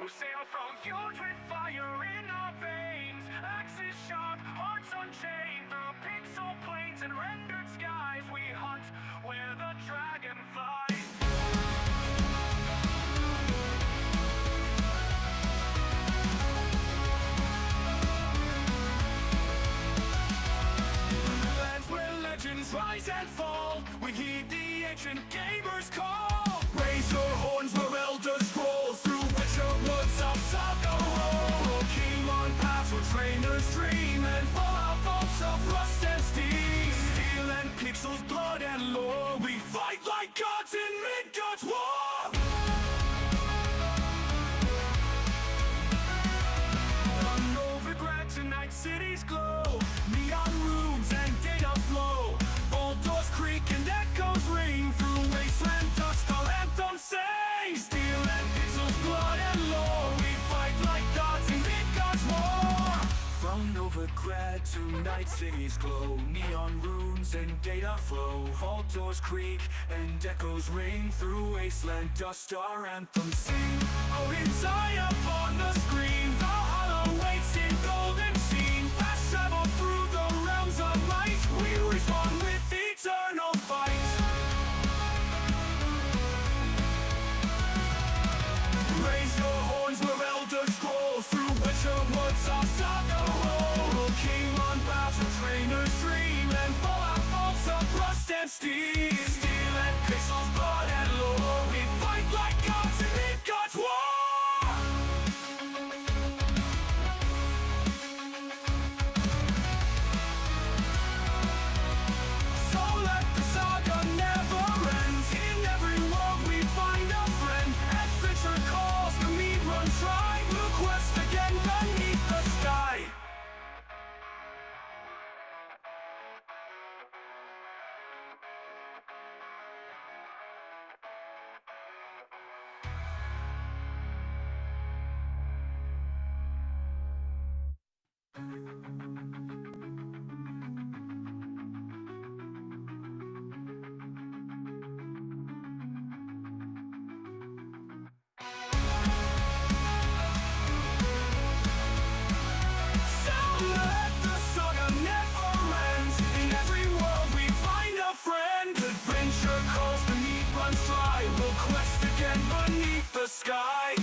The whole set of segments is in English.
who sail from huge with fire in our veins. Axes sharp, hearts unchained, through pixel plains and rendered skies. We hunt where the dragon flies. Lands where legends rise and fall, we heed the ancient gamers' call. Raise your horns where elders scroll, through witcher woods of saga roll. King on paths where trainers dream, and fallout vaults of rust and steam. Steel and pixels, blood and lore, we fight like gods in Midgard's war. Novigrad tonight, cities glow, neon runes and data flow. Vault doors creak and echoes ring, through wasteland dust our anthem sing. Steel and pixels, blood and lore, we fight like gods in Midgard's war. From Novigrad tonight, cities glow, neon runes and data flow. Vault doors creak and echoes ring, through wasteland dust our anthem sing. Odin's eye upon the screen, the hollow waits in golden sheen. Fast travel through the realms of light, we respond with eternal fight. Raise your horns where elders scroll, through witcher woods our saga roll. King on paths where trainers dream, and fallout vaults of rust and steam. Steel and pixels, blood and lore, we fight like gods in Midgard's war. So let the saga never end. In every world we find a friend. Adventure calls, the meat runs dry. We'll quest again beneath the sky. So let the saga never end. In every world we find a friend. Adventure calls, the meat runs dry. We'll quest again beneath the sky.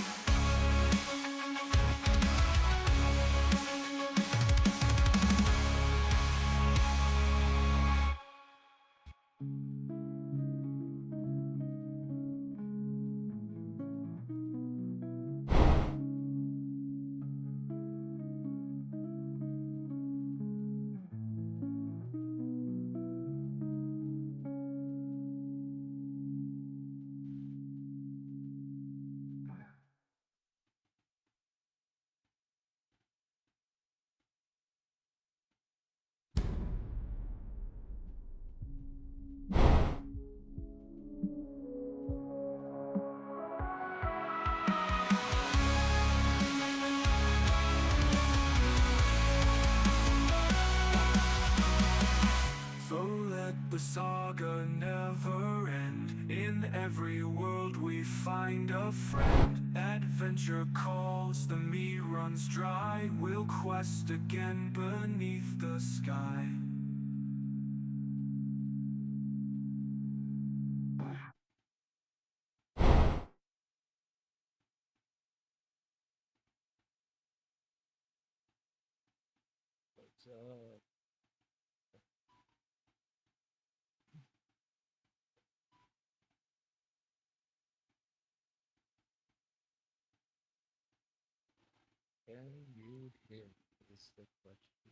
So let the saga never end. In every world we find a friend. Adventure calls, the meat runs dry. We'll quest again beneath the sky. What's up? Can you hear me? Is the question.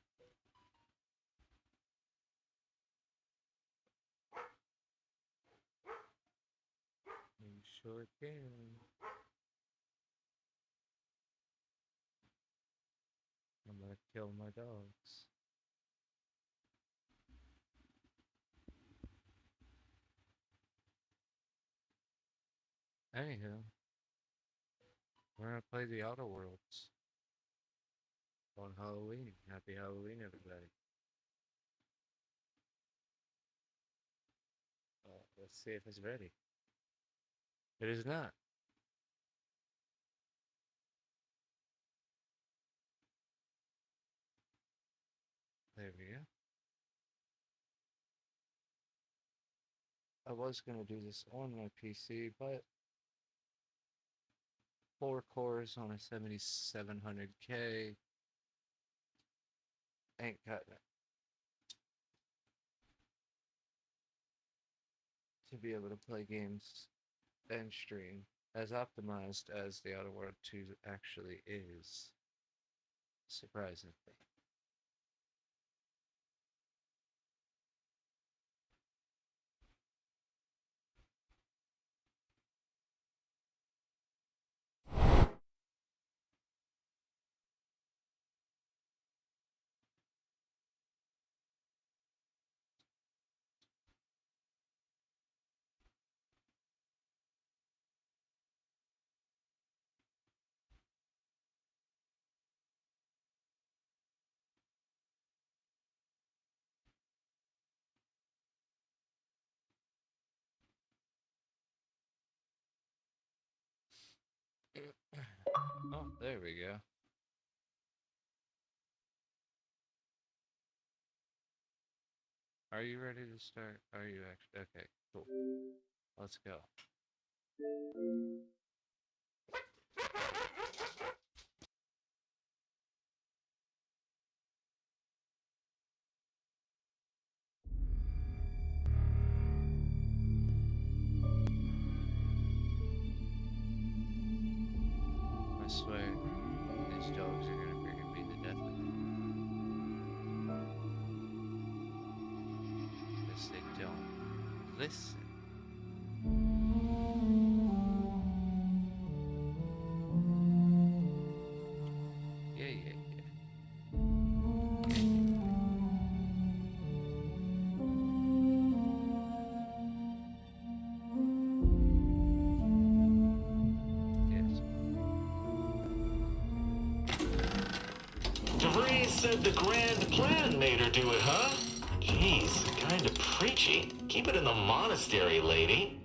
You sure can. I'm gonna kill my dogs. Anyhow, we're gonna play the Outer Worlds on Halloween. Happy Halloween, everybody. Let's see if it's ready. It is not. I was gonna do this on my PC, but 4 cores on a 7700K ain't cutting it to be able to play games and stream as optimized as the Outer World 2 actually is, surprisingly. Oh, there we go. Are you ready to start? Are you actually? Okay, cool. Let's go. I swear, these dogs are gonna freaking be the death of me. Because they don't listen. Yeah, yeah, yeah. Yes. DeVries said the grand plan made her do it, huh? Jeez, kinda preachy. Keep it in the monastery, lady.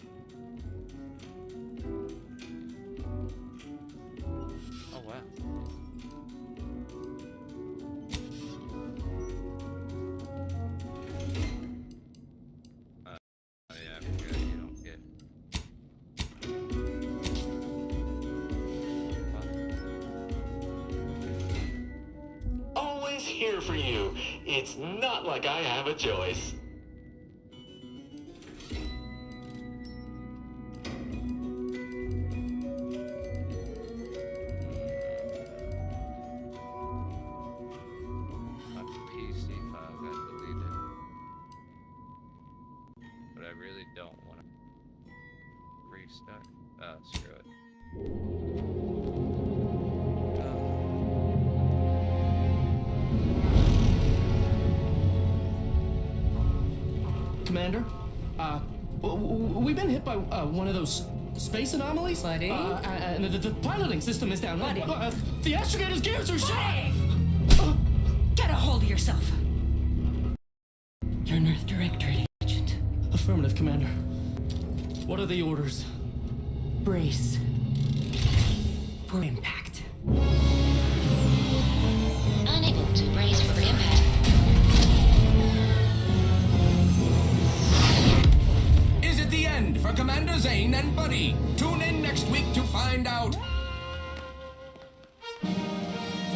Oh, wow. Oh, yeah, I forgot you don't get. Always here for you. It's not like I have a choice. My PC file got deleted. But I really don't want to restart. Screw it. Commander, we've been hit by one of those space anomalies. Buddy? And the piloting system is down. Buddy? The astrogator's gears are shot. Buddy! Get a hold of yourself. You're an Earth Directorate agent. Affirmative, Commander. What are the orders? Brace for impact. Unable to brace for impact. Is it the end for Commander Zane and Buddy? Tune in next week to find out.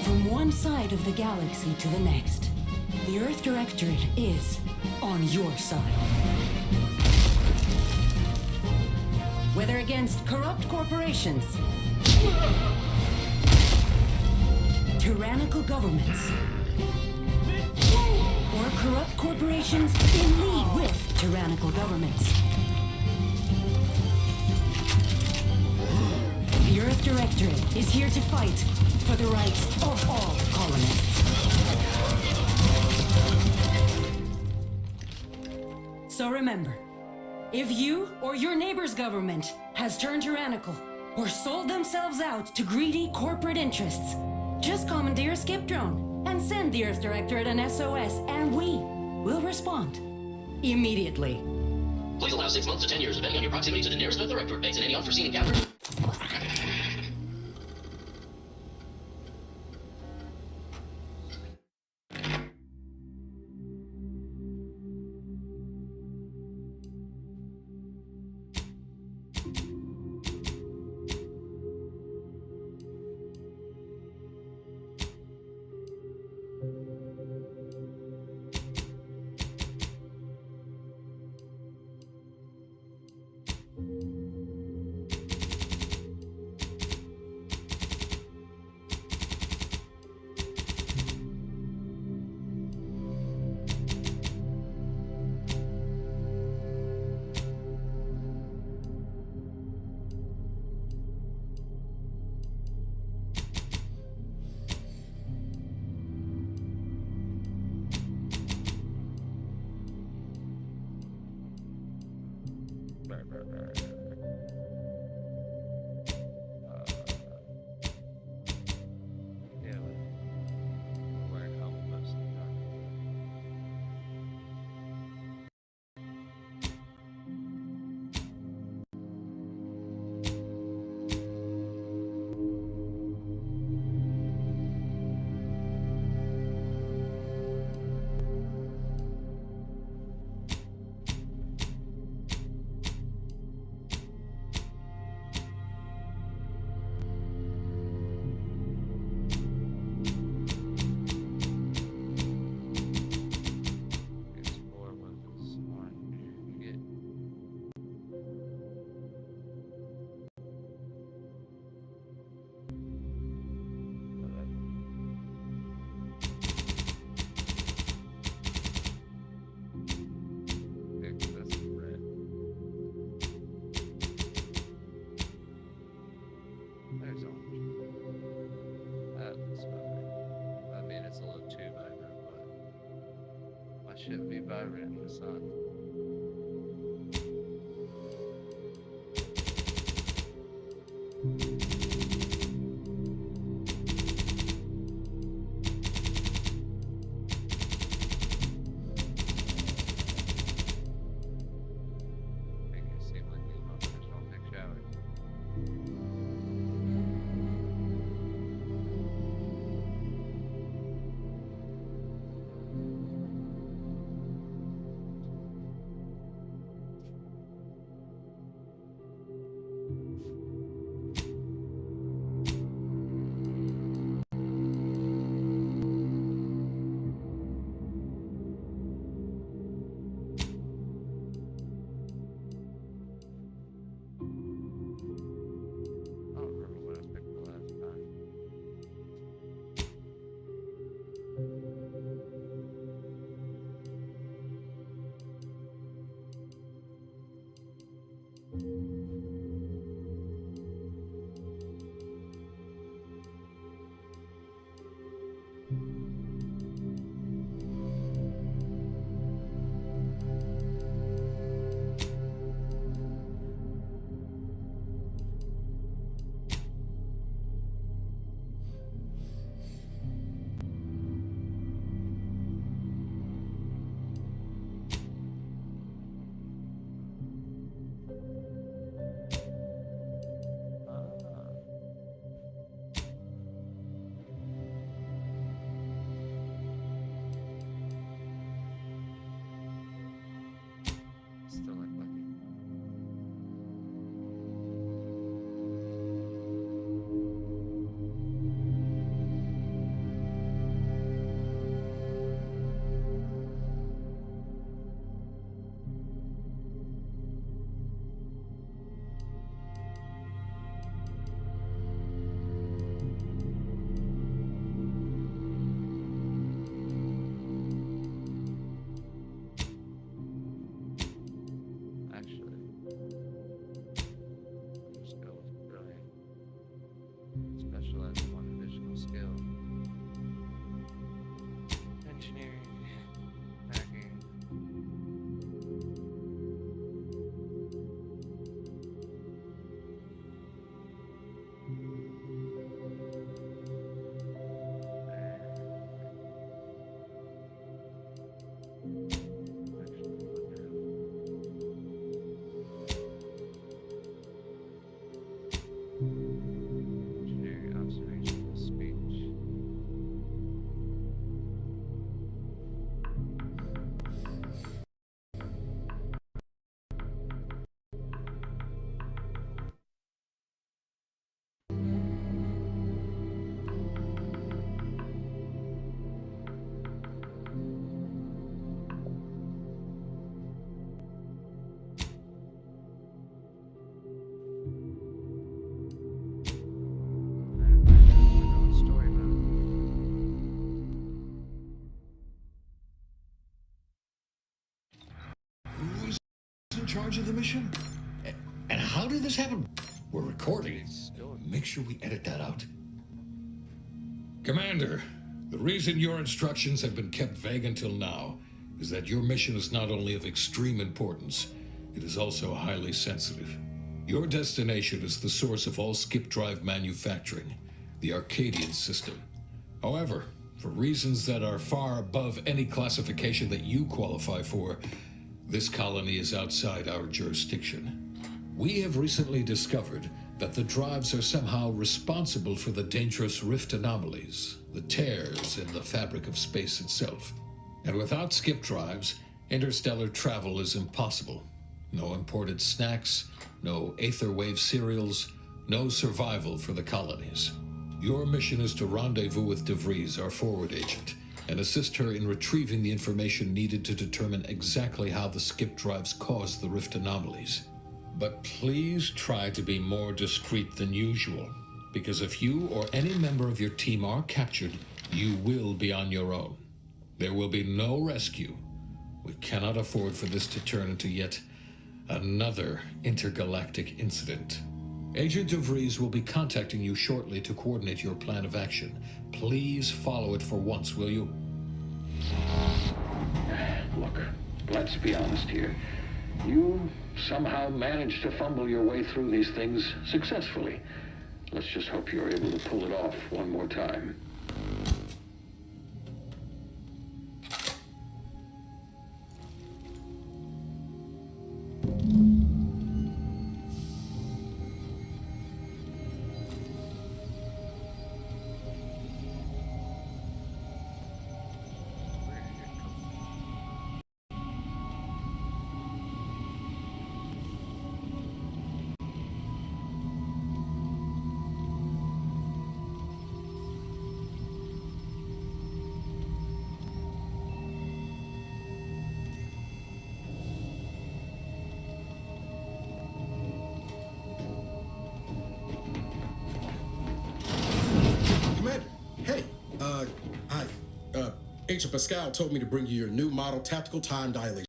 From one side of the galaxy to the next, the Earth Directorate is on your side. Whether against corrupt corporations, tyrannical governments, or corrupt corporations in league with tyrannical governments, the Earth Directorate is here to fight for the rights of all colonists. So remember, if you or your neighbor's government has turned tyrannical or sold themselves out to greedy corporate interests, just commandeer a skip drone and send the Earth Directorate an SOS, and we will respond immediately. Please allow 6 months to 10 years depending on your proximity to the nearest Earth Directorate base and any unforeseen encounters. There's orange. That looks better. I mean, it's a little too vibrant, but why shouldn't it be vibrant in the sun? Make it seem like these motherfuckers don't take showers. I don't remember what I picked the last time. Still like lucky. Actually, just go with brilliant. Specialize in one additional skill. Engineering, hacking. Actually, look at engineering, observational speech. Story mode. Who's in charge of the mission? And how did this happen? We're recording it. Make sure we edit that out. Commander, the reason your instructions have been kept vague until now is that your mission is not only of extreme importance, it is also highly sensitive. Your destination is the source of all skip drive manufacturing, the Arcadian system. However, for reasons that are far above any classification that you qualify for, this colony is outside our jurisdiction. We have recently discovered that the drives are somehow responsible for the dangerous rift anomalies, the tears in the fabric of space itself. And without skip drives, interstellar travel is impossible. No imported snacks, no aether wave cereals, no survival for the colonies. Your mission is to rendezvous with DeVries, our forward agent, and assist her in retrieving the information needed to determine exactly how the skip drives caused the rift anomalies. But please try to be more discreet than usual, because if you or any member of your team are captured, you will be on your own. There will be no rescue. We cannot afford for this to turn into yet another intergalactic incident. Agent DeVries will be contacting you shortly to coordinate your plan of action. Please follow it for once, will you? Look, let's be honest here. You somehow managed to fumble your way through these things successfully. Let's just hope you're able to pull it off one more time. Agent Pascal told me to bring you your new model tactical time dilation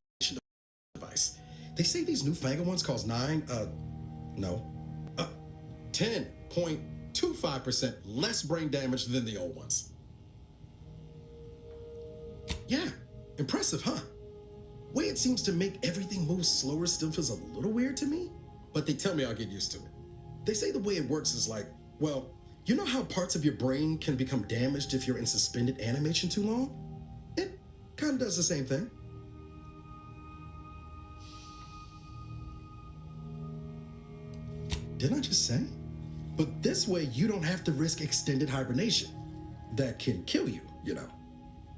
device. They say these newfangled ones cause 10.25% less brain damage than the old ones. Yeah, impressive, huh? Way it seems to make everything move slower still feels a little weird to me, but they tell me I'll get used to it. They say the way it works is like, well, you know how parts of your brain can become damaged if you're in suspended animation too long? It kind of does the same thing. Didn't I just say? But this way you don't have to risk extended hibernation. That can kill you, you know.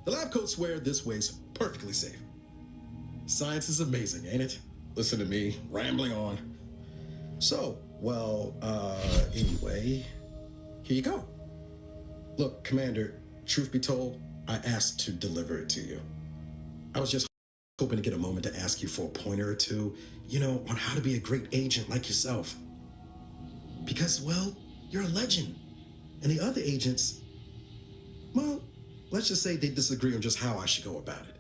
The lab coats swear this way's perfectly safe. Science is amazing, ain't it? Listen to me, rambling on. So, well, anyway, here you go. Look, Commander, truth be told, I asked to deliver it to you. I was just hoping to get a moment to ask you for a pointer or two, you know, on how to be a great agent like yourself. Because, well, you're a legend. And the other agents, well, let's just say they disagree on just how I should go about it.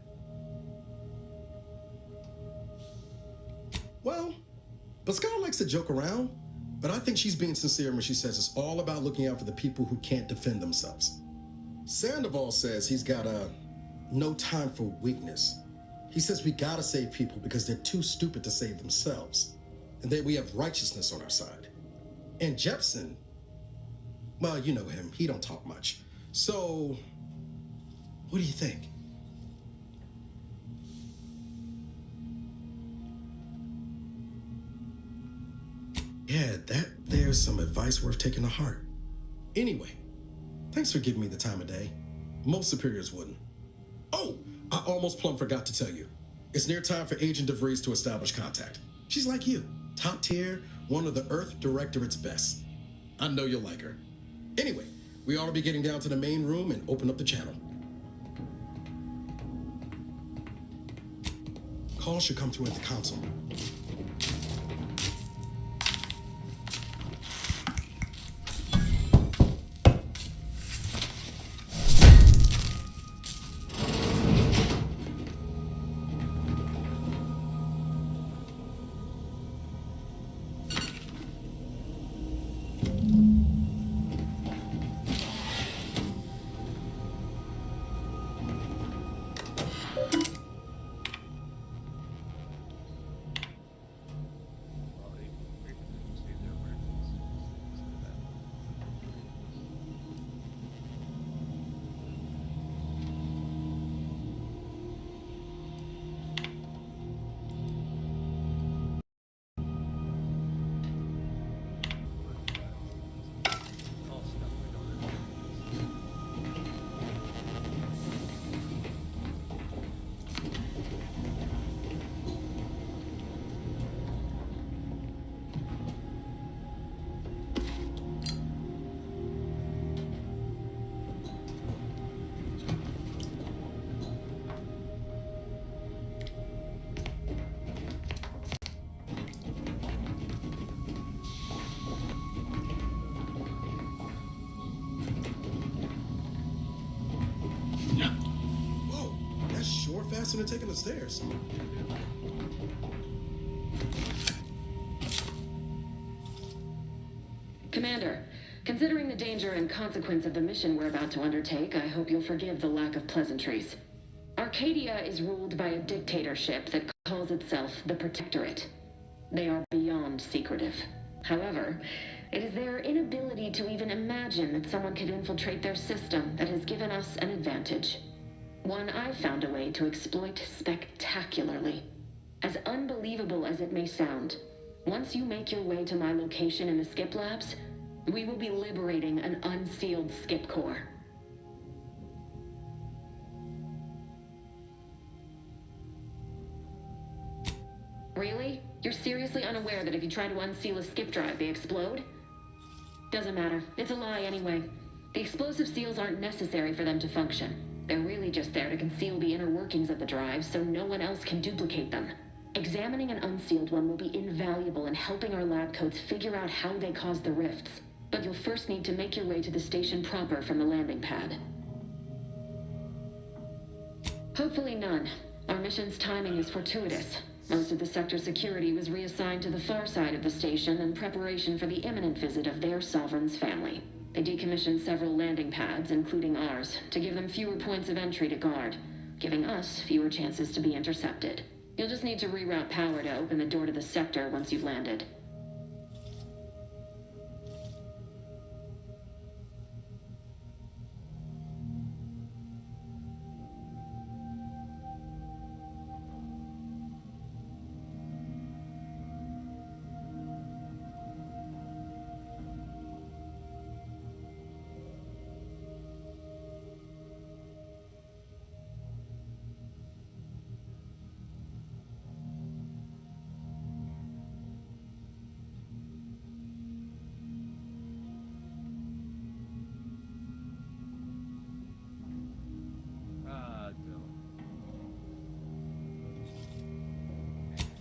Well, Pascal likes to joke around, but I think she's being sincere when she says it's all about looking out for the people who can't defend themselves. Sandoval says he's got no time for weakness. He says we gotta save people because they're too stupid to save themselves, and that we have righteousness on our side. And Jepson, well, you know him, he don't talk much. So, what do you think? Yeah, there's some advice worth taking to heart. Anyway, thanks for giving me the time of day. Most superiors wouldn't. Oh, I almost plumb forgot to tell you. It's near time for Agent DeVries to establish contact. She's like you, top tier, one of the Earth Directorate's best. I know you'll like her. Anyway, we ought to be getting down to the main room and open up the channel. Call should come through at the console. Faster than taking the stairs. Commander, considering the danger and consequence of the mission we're about to undertake, I hope you'll forgive the lack of pleasantries. Arcadia is ruled by a dictatorship that calls itself the Protectorate. They are beyond secretive. However, it is their inability to even imagine that someone could infiltrate their system that has given us an advantage. One I've found a way to exploit spectacularly. As unbelievable as it may sound, once you make your way to my location in the Skip Labs, we will be liberating an unsealed Skip core. Really? You're seriously unaware that if you try to unseal a skip drive, they explode? Doesn't matter. It's a lie anyway. The explosive seals aren't necessary for them to function. They're really just there to conceal the inner workings of the drive so no one else can duplicate them. Examining an unsealed one will be invaluable in helping our lab coats figure out how they caused the rifts. But you'll first need to make your way to the station proper from the landing pad. Hopefully none. Our mission's timing is fortuitous. Most of the sector security was reassigned to the far side of the station in preparation for the imminent visit of their sovereign's family. They decommissioned several landing pads, including ours, to give them fewer points of entry to guard, giving us fewer chances to be intercepted. You'll just need to reroute power to open the door to the sector once you've landed.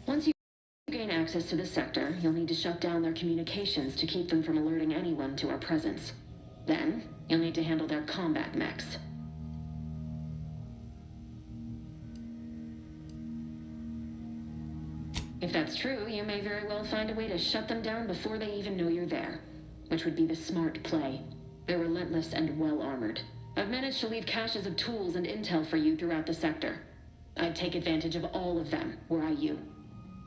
Once you gain access to the sector, you'll need to shut down their communications to keep them from alerting anyone to our presence. Then, you'll need to handle their combat mechs. If that's true, you may very well find a way to shut them down before they even know you're there, which would be the smart play. They're relentless and well-armored. I've managed to leave caches of tools and intel for you throughout the sector. I'd take advantage of all of them, were I you.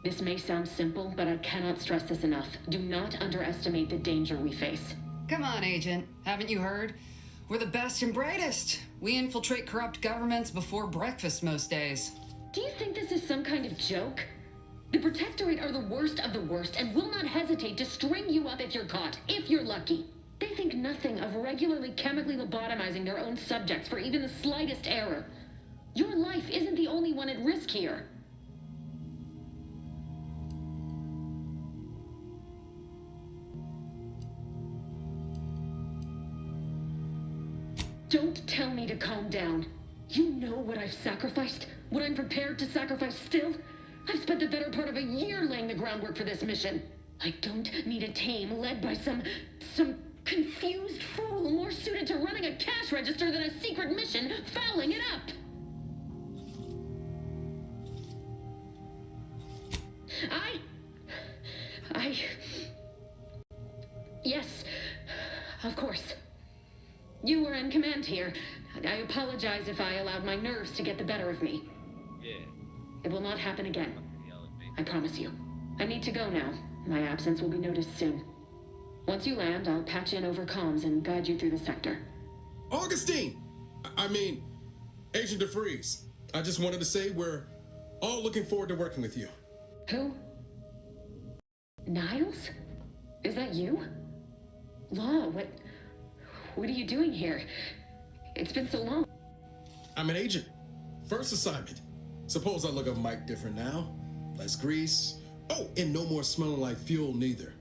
This may sound simple, but I cannot stress this enough. Do not underestimate the danger we face. Come on, Agent. Haven't you heard? We're the best and brightest. We infiltrate corrupt governments before breakfast most days. Do you think this is some kind of joke? The Protectorate are the worst of the worst and will not hesitate to string you up if you're caught, if you're lucky. They think nothing of regularly chemically lobotomizing their own subjects for even the slightest error. Your life isn't the only one at risk here. Don't tell me to calm down. You know what I've sacrificed? What I'm prepared to sacrifice still? I've spent the better part of a year laying the groundwork for this mission. I don't need a team led by some confused fool more suited to running a cash register than a secret mission fouling it up. Yes, of course. You were in command here. I apologize if I allowed my nerves to get the better of me. Yeah. It will not happen again. I promise you. I need to go now. My absence will be noticed soon. Once you land, I'll patch in over comms and guide you through the sector. Augustine! I mean, Agent DeFreeze. I just wanted to say we're all looking forward to working with you. Who? Niles? Is that you? Law, what are you doing here? It's been so long. I'm an agent. First assignment. Suppose I look a mite different now. Less grease. Oh, and no more smelling like fuel neither.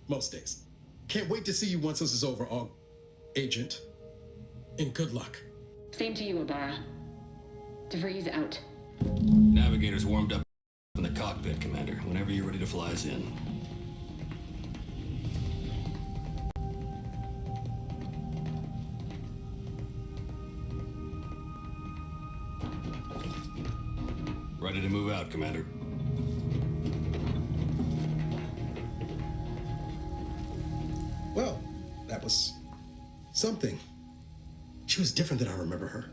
Most days. Can't wait to see you once this is over, Agent. And good luck. Same to you, Abara. DeFreeze out. Navigator's warmed up in the cockpit, Commander. Whenever you're ready to fly us in. Ready to move out, Commander. Well, That was something. She was different than I remember her.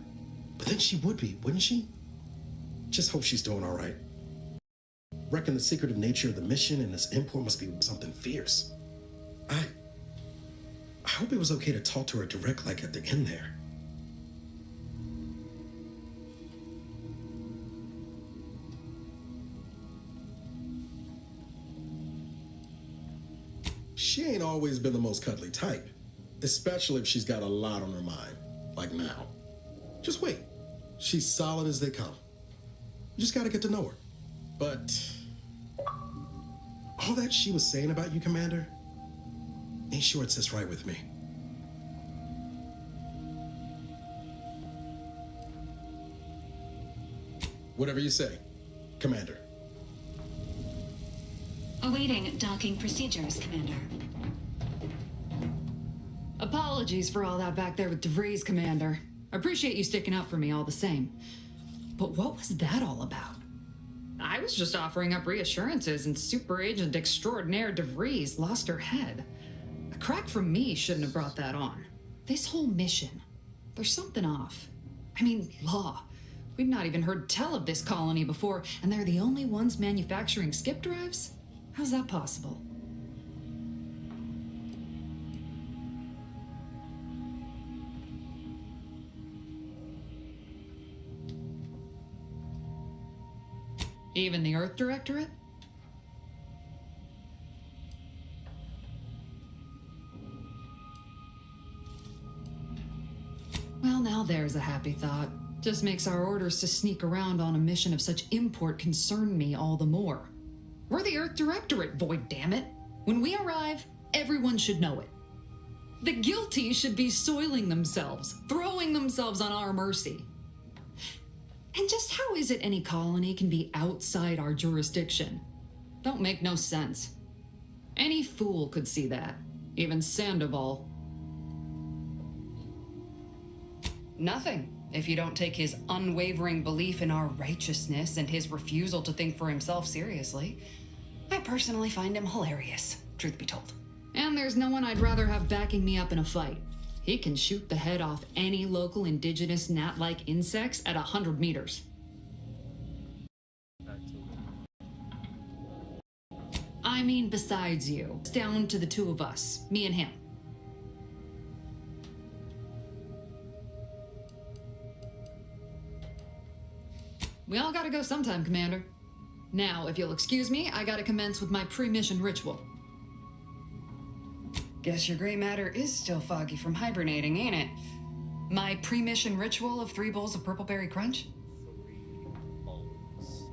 But then she would be, wouldn't she? Just hope she's doing all right. Reckon the secretive nature of the mission and this import must be something fierce. I hope it was okay to talk to her direct like at the end there. She ain't always been the most cuddly type, especially if she's got a lot on her mind, like now. Just wait. She's solid as they come. You just gotta get to know her. But all that she was saying about you, Commander, ain't sure it sits right with me. Whatever you say, Commander. Awaiting docking procedures, Commander. Apologies for all that back there with DeVries, Commander. I appreciate you sticking up for me all the same. But what was that all about? I was just offering up reassurances and Super Agent Extraordinaire DeVries lost her head. A crack from me shouldn't have brought that on. This whole mission, there's something off. I mean, law. We've not even heard tell of this colony before, and they're the only ones manufacturing skip drives? How's that possible? Even the Earth Directorate? Well, now there's a happy thought. Just makes our orders to sneak around on a mission of such import concern me all the more. We're the Earth Directorate, void damn it. When we arrive, everyone should know it. The guilty should be soiling themselves, throwing themselves on our mercy. And just how is it any colony can be outside our jurisdiction? Don't make no sense. Any fool could see that, even Sandoval. Nothing, if you don't take his unwavering belief in our righteousness and his refusal to think for himself seriously. I personally find him hilarious, truth be told. And there's no one I'd rather have backing me up in a fight. He can shoot the head off any local indigenous gnat-like insects at 100 meters. I mean, besides you. It's down to the two of us, me and him. We all gotta go sometime, Commander. Now, if you'll excuse me, I gotta commence with my pre-mission ritual. Guess your gray matter is still foggy from hibernating, ain't it? My pre-mission ritual of 3 bowls of Purple Berry Crunch? 3 bowls.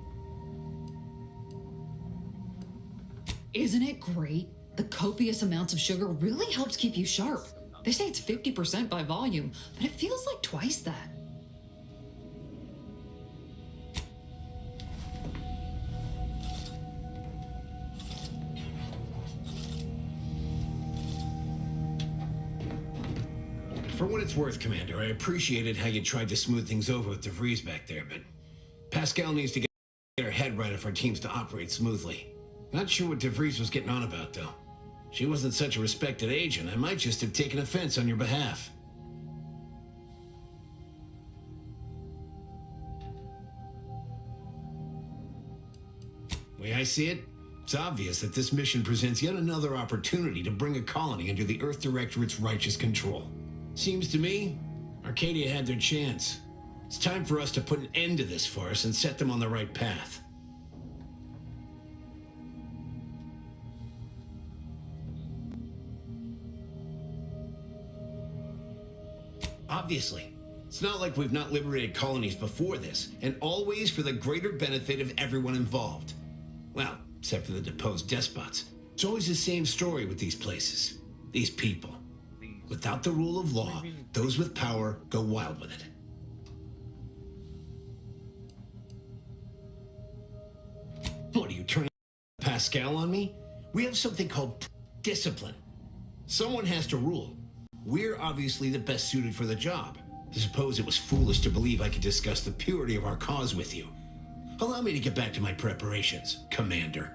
Isn't it great? The copious amounts of sugar really helps keep you sharp. They say it's 50% by volume, but it feels like twice that. For what it's worth, Commander, I appreciated how you tried to smooth things over with DeVries back there, but Pascal needs to get her head right if our team's to operate smoothly. Not sure what DeVries was getting on about, though. She wasn't such a respected agent. I might just have taken offense on your behalf. The way I see it, it's obvious that this mission presents yet another opportunity to bring a colony under the Earth Directorate's righteous control. Seems to me, Arcadia had their chance. It's time for us to put an end to this farce and set them on the right path. Obviously, it's not like we've not liberated colonies before this, and always for the greater benefit of everyone involved. Well, except for the deposed despots. It's always the same story with these places, these people. Without the rule of law, those with power go wild with it. What, are you turning Pascal on me? We have something called discipline. Someone has to rule. We're obviously the best suited for the job. I suppose it was foolish to believe I could discuss the purity of our cause with you. Allow me to get back to my preparations, Commander.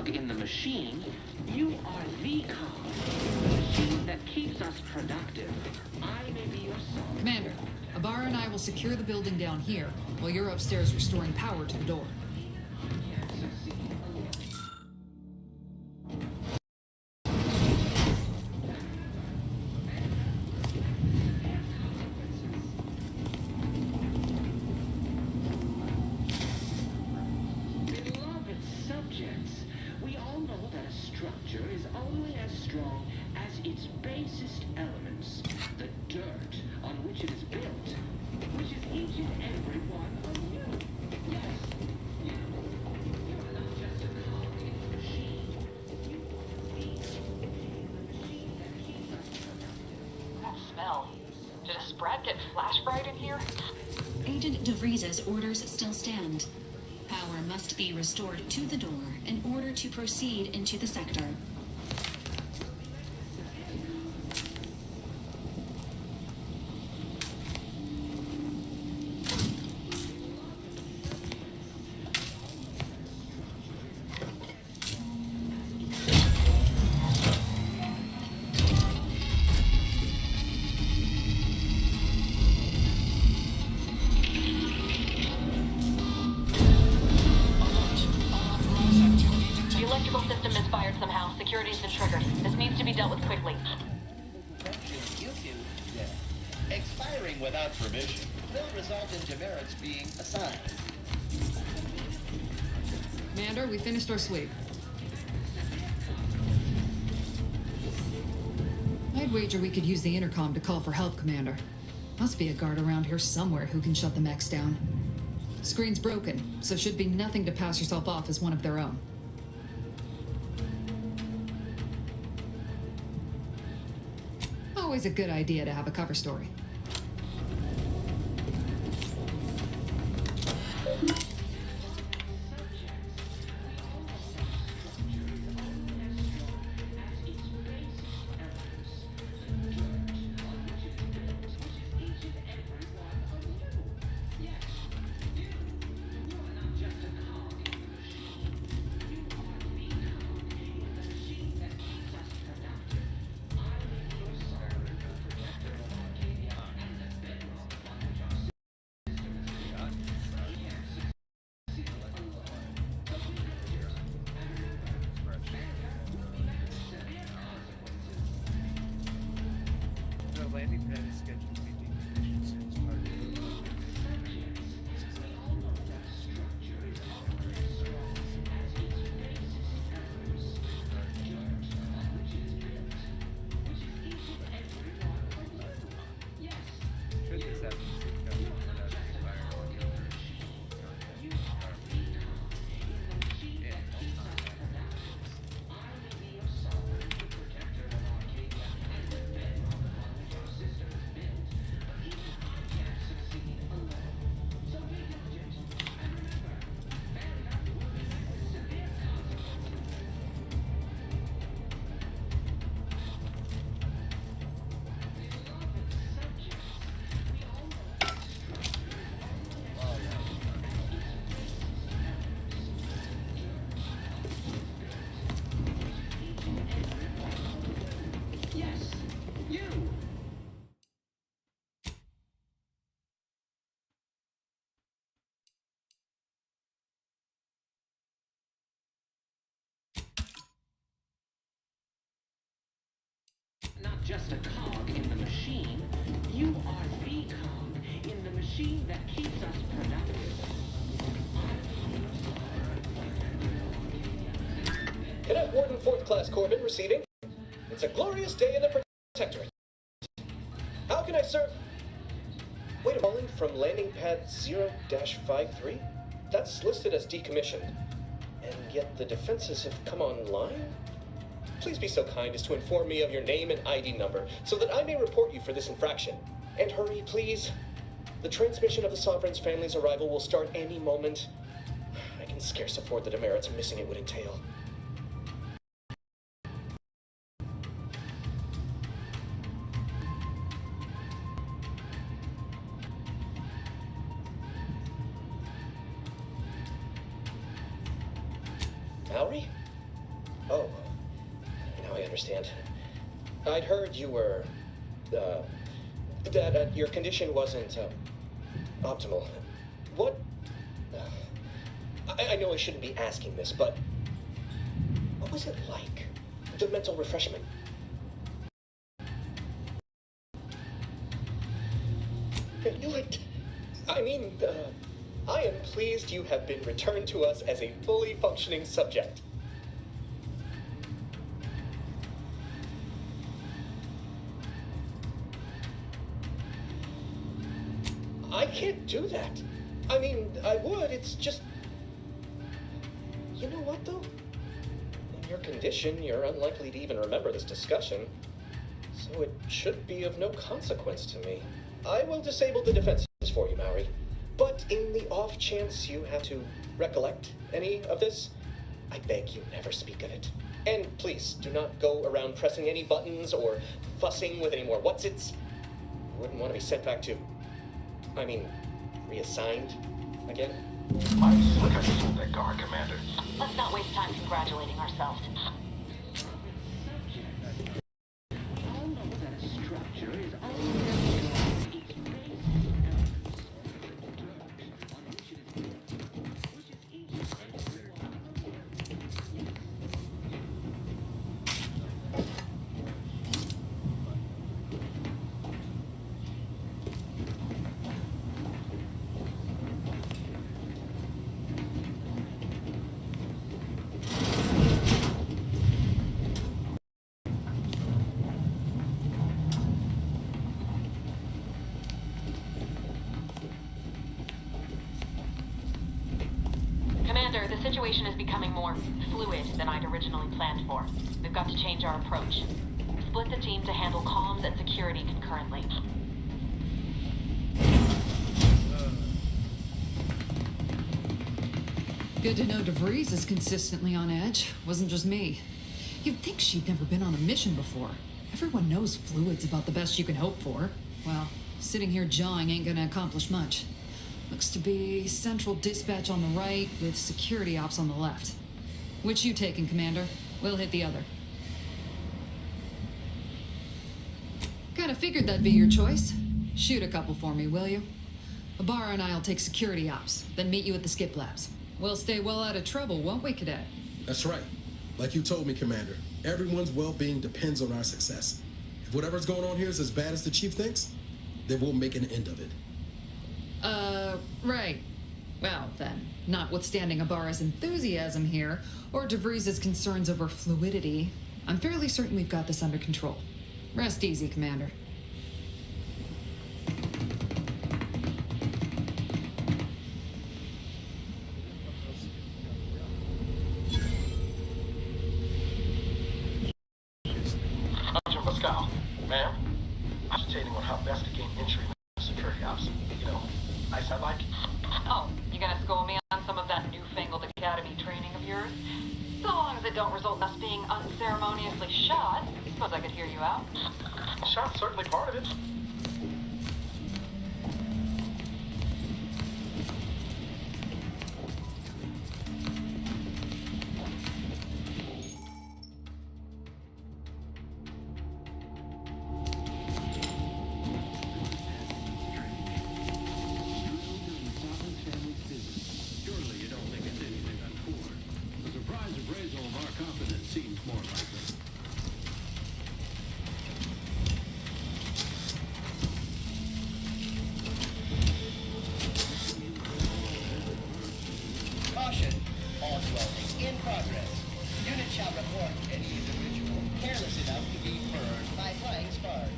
cog in the machine. You are the cog. The machine that keeps us productive. I may be your son. Commander, Abara and I will secure the building down here, while you're upstairs restoring power to the door. Beloved subjects, we all know that a structure is only as strong as its basest elements, the dirt on which it is built, which is each and every one of you. Yes, you. You're not just a cog in the machine. You are the machine that keeps us productive. That smell. Did a sprat get flash fried in here? Agent DeVries's orders still stand. Power must be restored to the door in order to proceed into the sector. The electrical system misfired somehow. Security's been triggered. This needs to be dealt with quickly. Expiring without permission will result in demerits being assigned. Commander, we finished our sweep. I'd wager we could use the intercom to call for help, Commander. Must be a guard around here somewhere who can shut the mechs down. Screen's broken, so should be nothing to pass yourself off as one of their own. Always a good idea to have a cover story. The landing pad is scheduled to be decommissioned soon as part of the should this happen to come without expiring on the other Yes, you. Not just a cog in the machine. You are the cog in the machine that keeps us productive. Cadet Warden 4th Class Corbin receiving. It's a glorious day in the Protectorate. How can I serve? Wait a moment, from landing pad 0-53? That's listed as decommissioned. And yet the defenses have come online? Please be so kind as to inform me of your name and ID number so that I may report you for this infraction. And hurry, please. The transmission of the Sovereign's family's arrival will start any moment. I can scarce afford the demerits missing it would entail. Mallory? understand. I'd heard you were, that your condition wasn't, optimal. What? I know I shouldn't be asking this, but what was it like? The mental refreshment? I knew it. I mean, I am pleased you have been returned to us as a fully functioning subject. I can't do that. I mean, I would, it's just... You know what, though? In your condition, you're unlikely to even remember this discussion, so it should be of no consequence to me. I will disable the defenses for you, Maori. But in the off chance you have to recollect any of this, I beg you never speak of it. And please, do not go around pressing any buttons or fussing with any more whatsits. You wouldn't want to be sent back to... I mean, reassigned again? Look at that guard, Commander. Let's not waste time congratulating ourselves. All know that a structure is only as strong as its basis elements. The dirt on which it is built, which is each Commander, the situation is becoming more fluid than I'd originally planned for. We've got to change our approach. Split the team to handle comms and security concurrently. Good to know DeVries is consistently on edge. Wasn't just me. You'd think she'd never been on a mission before. Everyone knows fluid's about the best you can hope for. Well, sitting here jawing ain't gonna accomplish much. Looks to be central dispatch on the right with security ops on the left. Which you taking, Commander? We'll hit the other. Kinda figured that'd be your choice. Shoot a couple for me, will you? Ibarra and I'll take security ops, then meet you at the skip labs. We'll stay well out of trouble, won't we, Cadet? That's right. Like you told me, Commander, everyone's well-being depends on our success. If whatever's going on here is as bad as the Chief thinks, then we'll make an end of it. Right. Well, then, notwithstanding Ibarra's enthusiasm here, or DeVries' concerns over fluidity, I'm fairly certain we've got this under control. Rest easy, Commander. Sergeant Pascal, ma'am, agitating on how best to gain entry into security ops. You know, I sound like... Oh, you gonna school me on some of that newfangled academy training of yours? So long as it don't result in us being unceremoniously shot, suppose I could hear you out. Shot's certainly part of it. Surely you don't think it's anything untoward. The surprise appraisal of our confidence seems more likely. Caution! All dwelling in progress. Unit shall report any individual careless enough to be burned by flying spars.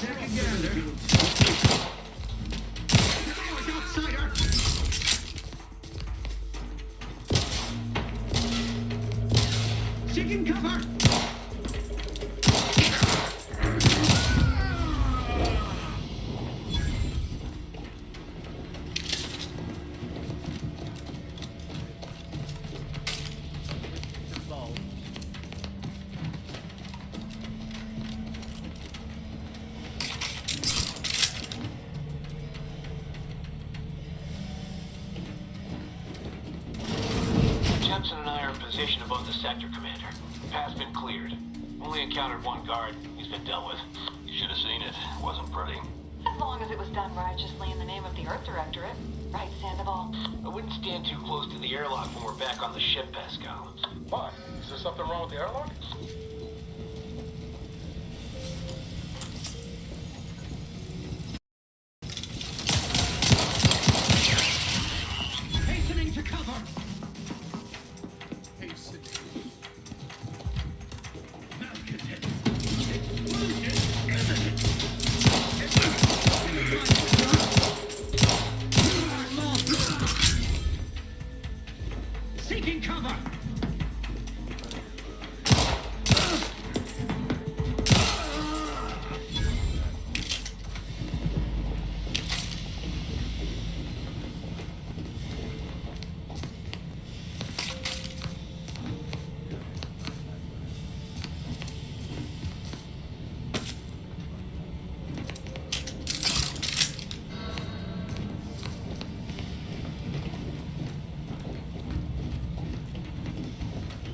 Second gander. Look outsider! Seeking cover! position above the sector, Commander. Path's been cleared. Only encountered one guard. He's been dealt with. You should have seen it. It wasn't pretty. As long as it was done righteously in the name of the Earth Directorate. Right, Sandoval? I wouldn't stand too close to the airlock when we're back on the ship, Pascal. Why? Is there something wrong with the airlock? Hastening to cover! Seeking cover!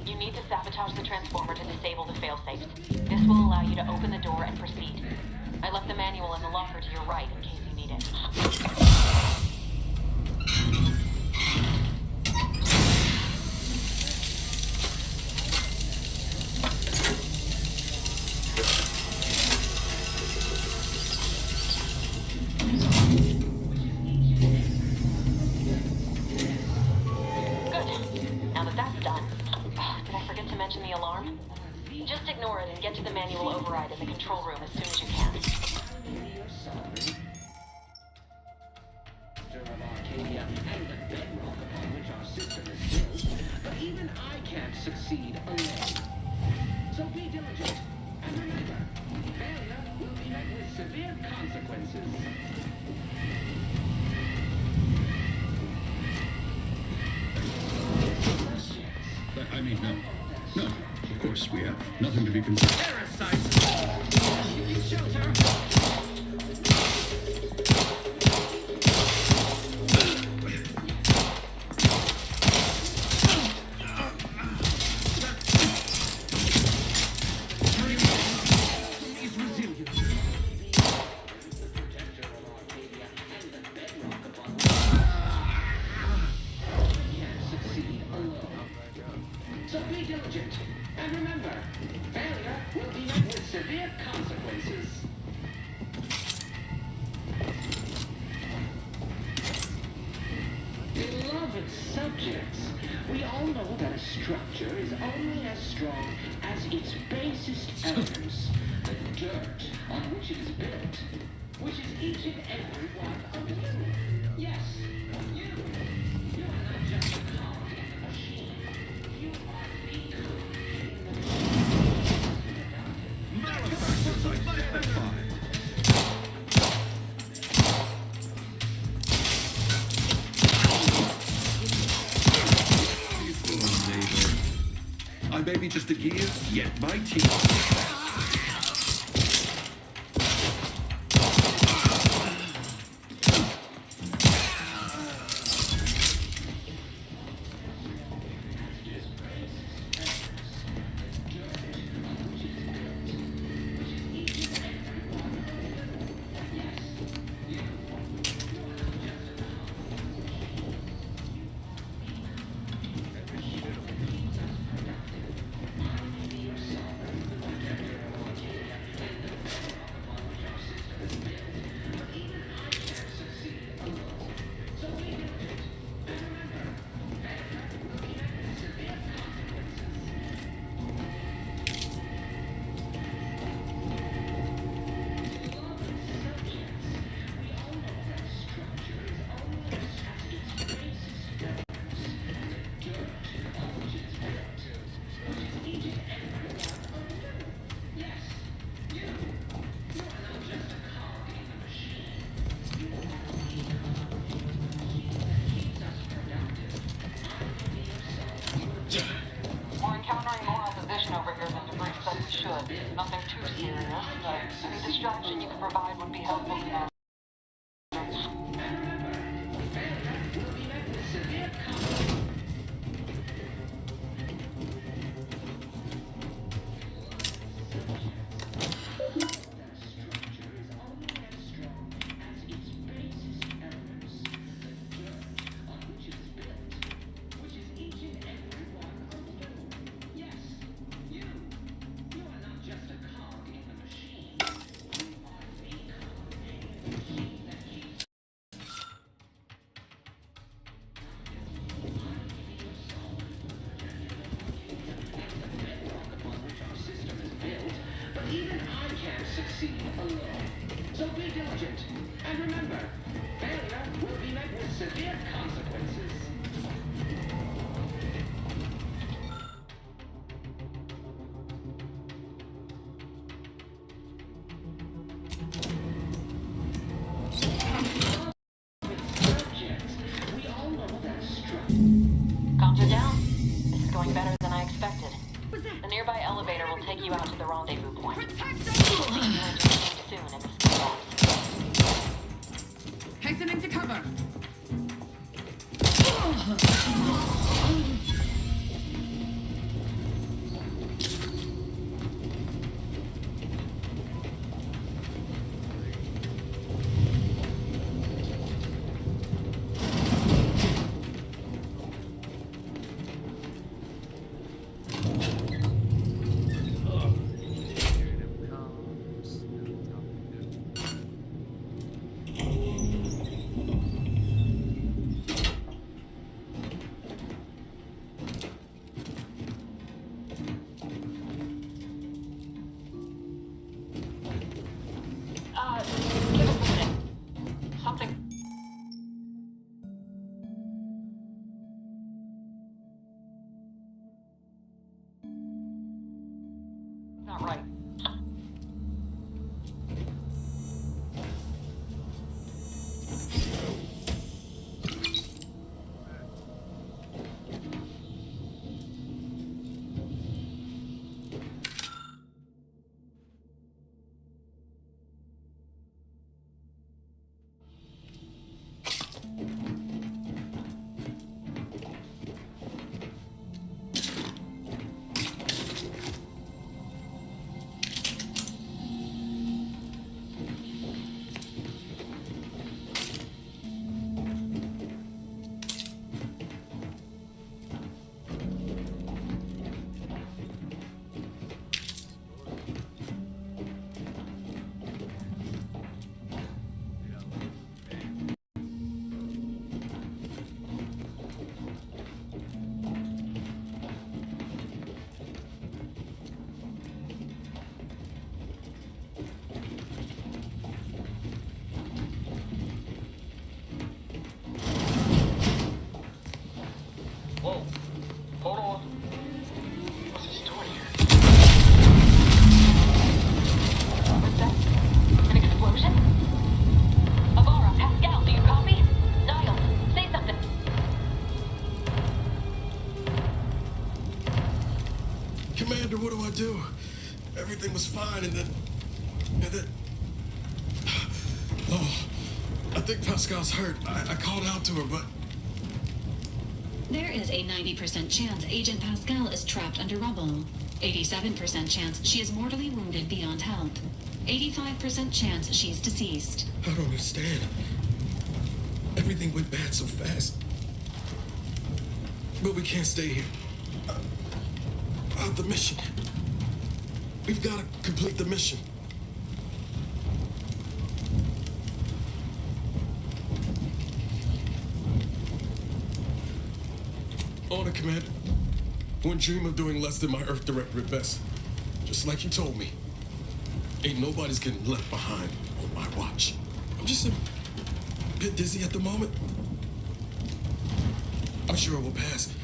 You need to sabotage the transformer to disable the failsafes. This will allow you to open the door and proceed. I left the manual in the locker to your right in case you need it. Good. Now that that's done, did I forget to mention the alarm? Just ignore it and get to the manual override in the control room as soon as you can. Of Arcadia and the bedrock upon which our system is built, but even I can't succeed alone. So be diligent, and remember, failure will be met with severe consequences. I mean, no. No, of course we have nothing to be concerned. Parasites! Seeking shelter! So be diligent, and remember, failure will be met with severe consequences. Beloved subjects, we all know that a structure is only as strong as its basest elements, the dirt on which it is built, which is each and every one of you. Yes, you. You are not just a cog in the machine. You are the cog in the machine. Malefactors, I identify. I may be just a gear, yet my teeth. We're encountering more opposition over here than debris said we should. Nothing too serious, but any distraction you can provide would be helpful in our going better than I expected. The nearby elevator will take you out to the rendezvous point. We'll see you enter soon in the ski labs. Exit into cover. Give us a minute. Something. Not right. Whoa. Hold on. What's this doing here? What's that? An explosion? Avara, Pascal, do you copy? Niles, say something. Commander, what do I do? Everything was fine, and then... Oh, I think Pascal's hurt. I called out to her, but... There is a 90% chance Agent Pascal is trapped under rubble. 87% chance she is mortally wounded beyond help. 85% chance she's deceased. I don't understand. Everything went bad so fast. But we can't stay here. The mission. We've got to complete the mission. Order, Commander. Wouldn't dream of doing less than my Earth Director at best. Just like you told me. Ain't nobody's getting left behind on my watch. I'm just a bit dizzy at the moment. I'm sure it will pass.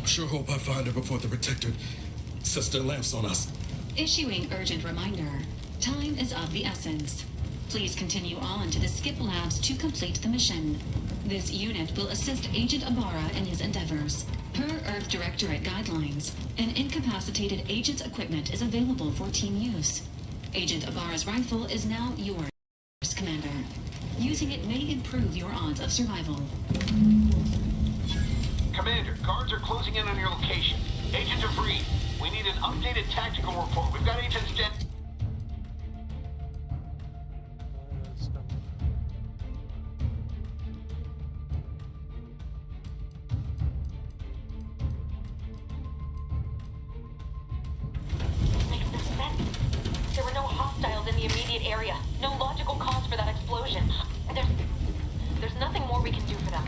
I sure hope I find her before the Protectorate sets their lamps on us. Issuing urgent reminder. Time is of the essence. Please continue on to the Skip Labs to complete the mission. This unit will assist Agent Ibarra in his endeavors. Per Earth Directorate guidelines, an incapacitated agent's equipment is available for team use. Agent Ibarra's rifle is now yours, Commander. Using it may improve your odds of survival. Commander, guards are closing in on your location. Agent DeVries, we need an updated tactical report. We've got agents dead. Makes no sense. There were no hostiles in the immediate area. No logical cause for that explosion. And there's nothing more we can do for them.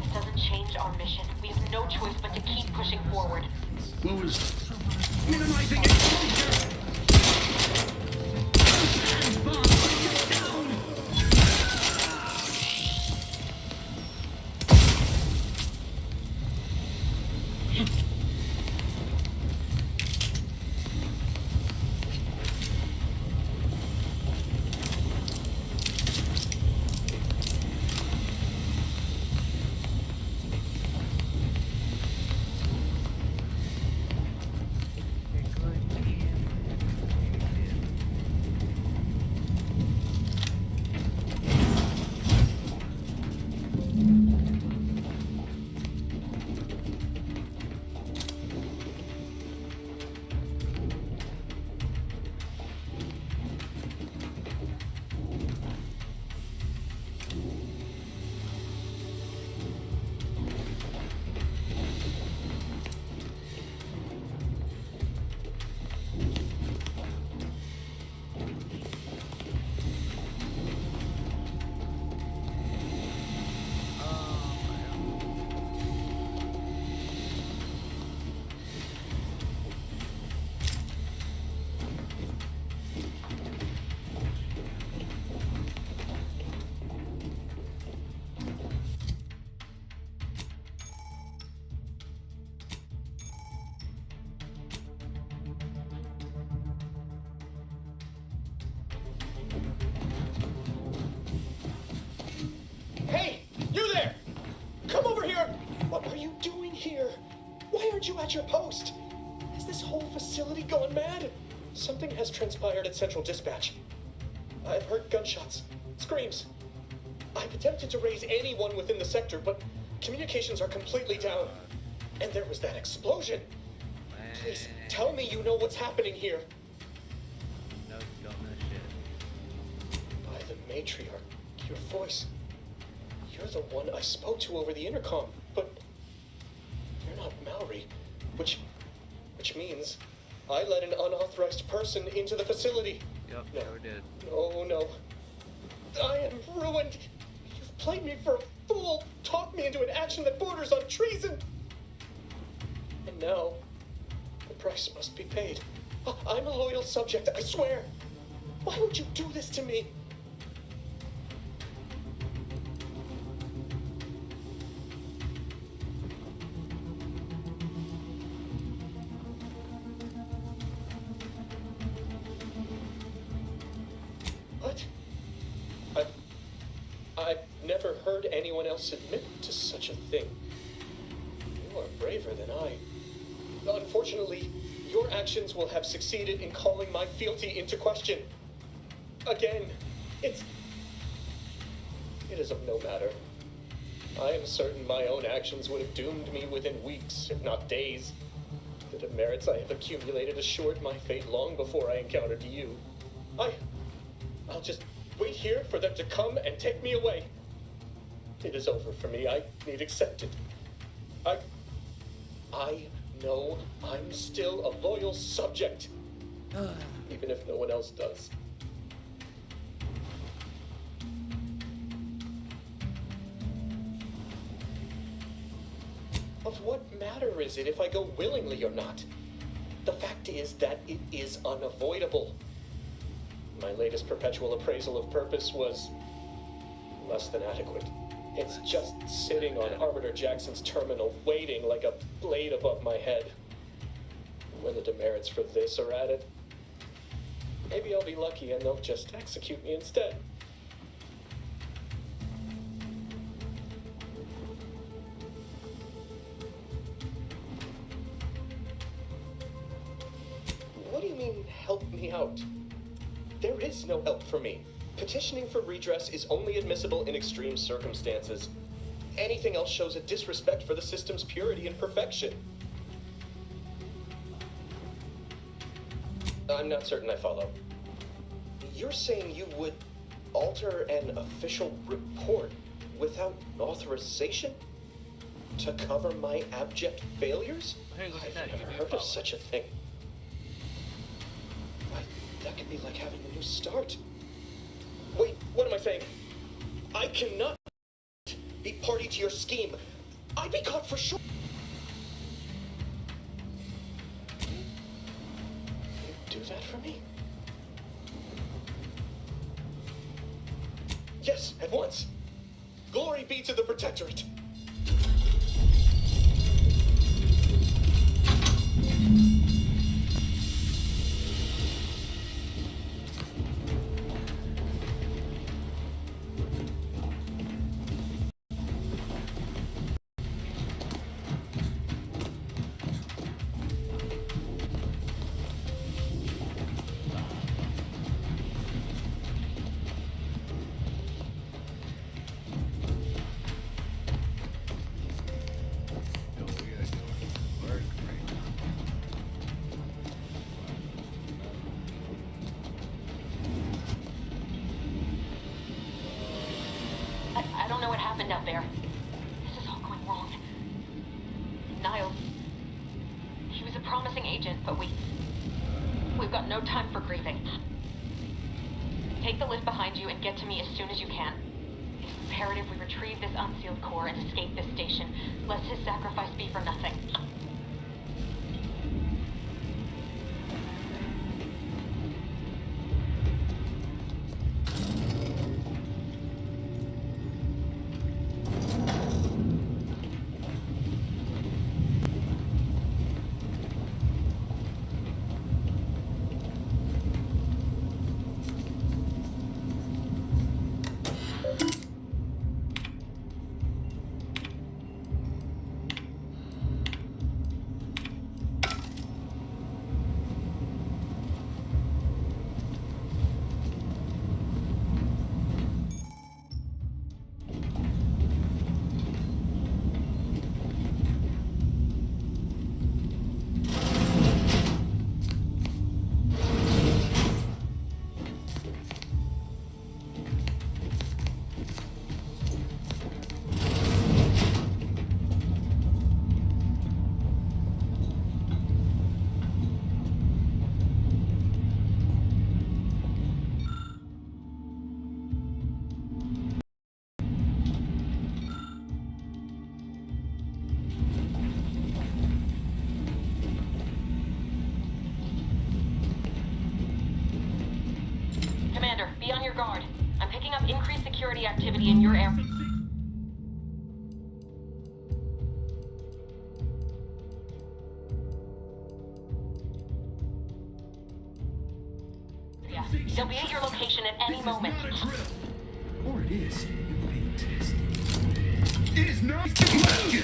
It doesn't change our mission. We have no choice but to keep pushing forward. What was minimizing exposure? at your post. Has this whole facility gone mad? Something has transpired at Central Dispatch. I've heard gunshots, screams. I've attempted to raise anyone within the sector, but communications are completely down. And there was that explosion. Please, tell me you know what's happening here. No, you don't know shit. By the matriarch, your voice. You're the one I spoke to over the intercom, but you're not Mallory, which means I let an unauthorized person into the facility. Yep, No. sure did. No. I am ruined. You've played me for a fool, talked me into an action that borders on treason. And now, the price must be paid. I'm a loyal subject, I swear. Why would you do this to me? What? I've never heard anyone else admit to such a thing. You are braver than I. Unfortunately, your actions will have succeeded in calling my fealty into question. Again, it is of no matter. I am certain my own actions would have doomed me within weeks, if not days. The demerits I have accumulated assured my fate long before I encountered you. I'll just wait here for them to come and take me away. It is over for me. I need accepted. I know I'm still a loyal subject, even if no one else does. Of what matter is it if I go willingly or not? The fact is that it is unavoidable. My latest perpetual appraisal of purpose was less than adequate. It's just sitting on Arbiter Jackson's terminal, waiting like a blade above my head. When the demerits for this are added, maybe I'll be lucky and they'll just execute me instead. What do you mean, help me out? There is no help for me. Petitioning for redress is only admissible in extreme circumstances. Anything else shows a disrespect for the system's purity and perfection. I'm not certain I follow. You're saying you would alter an official report without authorization? To cover my abject failures? Hey, look at that. I've never heard of such a thing. That could be like having a new start. Wait, what am I saying? I cannot be party to your scheme. I'd be caught for sure. You do that for me? Yes, at once. Glory be to the Protectorate. I don't know what happened out there. This is all going wrong. Niles, he was a promising agent, but we've got no time for grieving. Take the lift behind you and get to me as soon as you can. It's imperative we retrieve this unsealed core and escape this station, lest his sacrifice be for nothing. guard. I'm picking up increased security activity in your area. They'll be at your location at any moment. Or it is. You're being tested. It is not a question!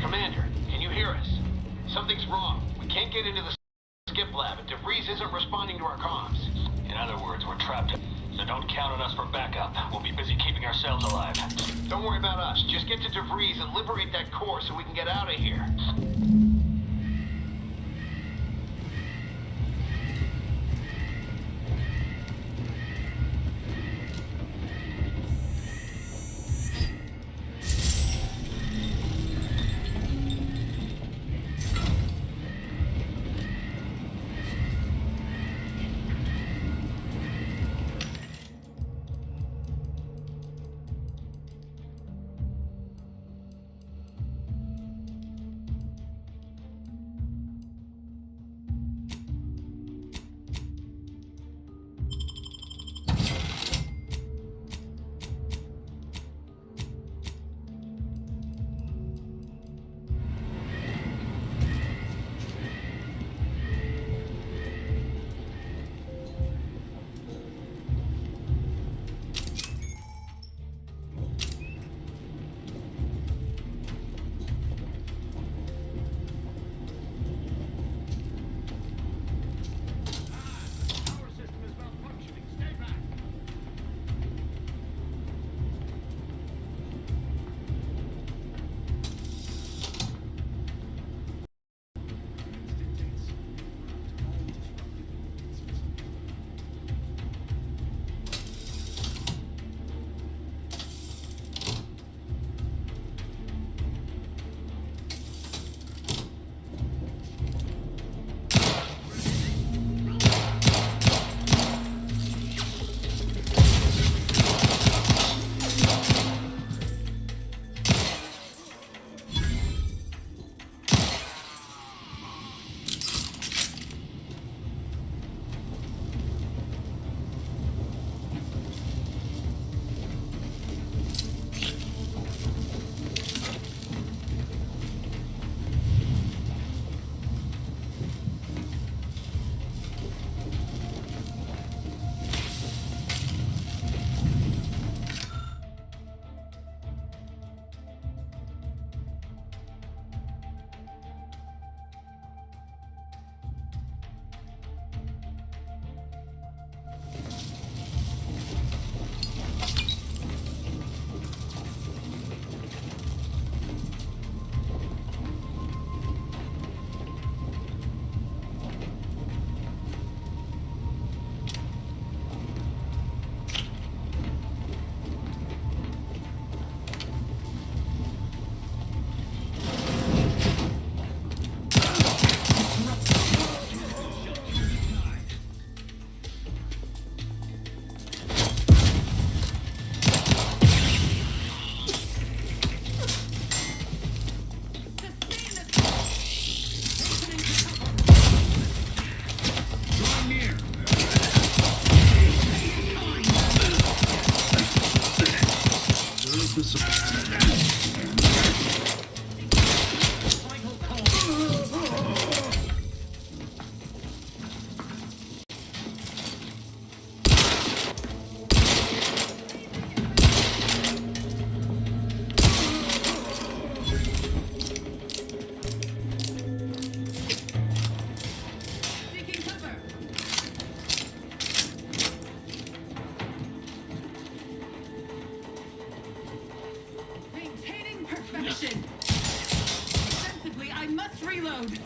Commander, can you hear us? Something's wrong. We can't get into the skip lab, and DeVries isn't responding to our comms. In other words, we're trapped. So don't count on us for backup. We'll be busy keeping ourselves alive. Don't worry about us. Just get to DeVries and liberate that core so we can get out of here. Maintaining perfection. Sensibly, I must reload.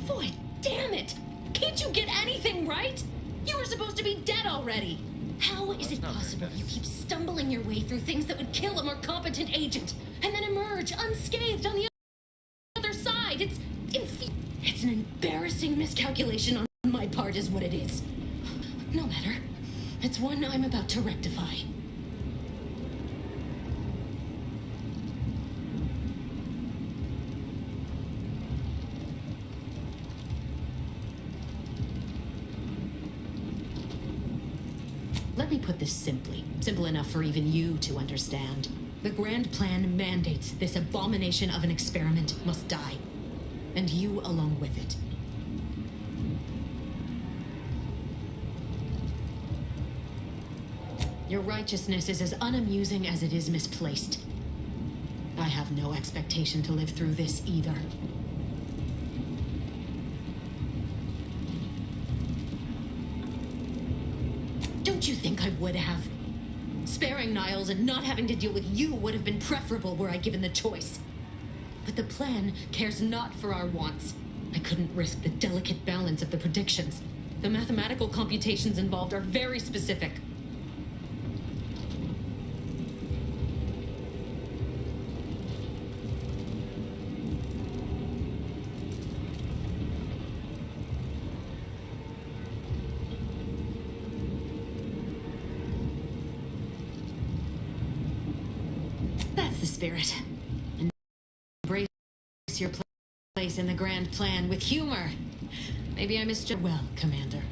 Boy, damn it! Can't you get anything right? You were supposed to be dead already. How is it possible you keep stumbling your way through things that would kill a more competent agent, and then emerge unscathed on the other side? It's an embarrassing miscalculation on my part is what it is. No matter. It's one I'm about to rectify. Let me put this simply. Simple enough for even you to understand. The Grand Plan mandates this abomination of an experiment must die. And you along with it. Your righteousness is as unamusing as it is misplaced. I have no expectation to live through this either. Don't you think I would have? Sparing Niles and not having to deal with you would have been preferable were I given the choice. But the plan cares not for our wants. I couldn't risk the delicate balance of the predictions. The mathematical computations involved are very specific. That's the spirit. Embrace your place in the Grand Plan with humor. Maybe I misjudged. Well, Commander.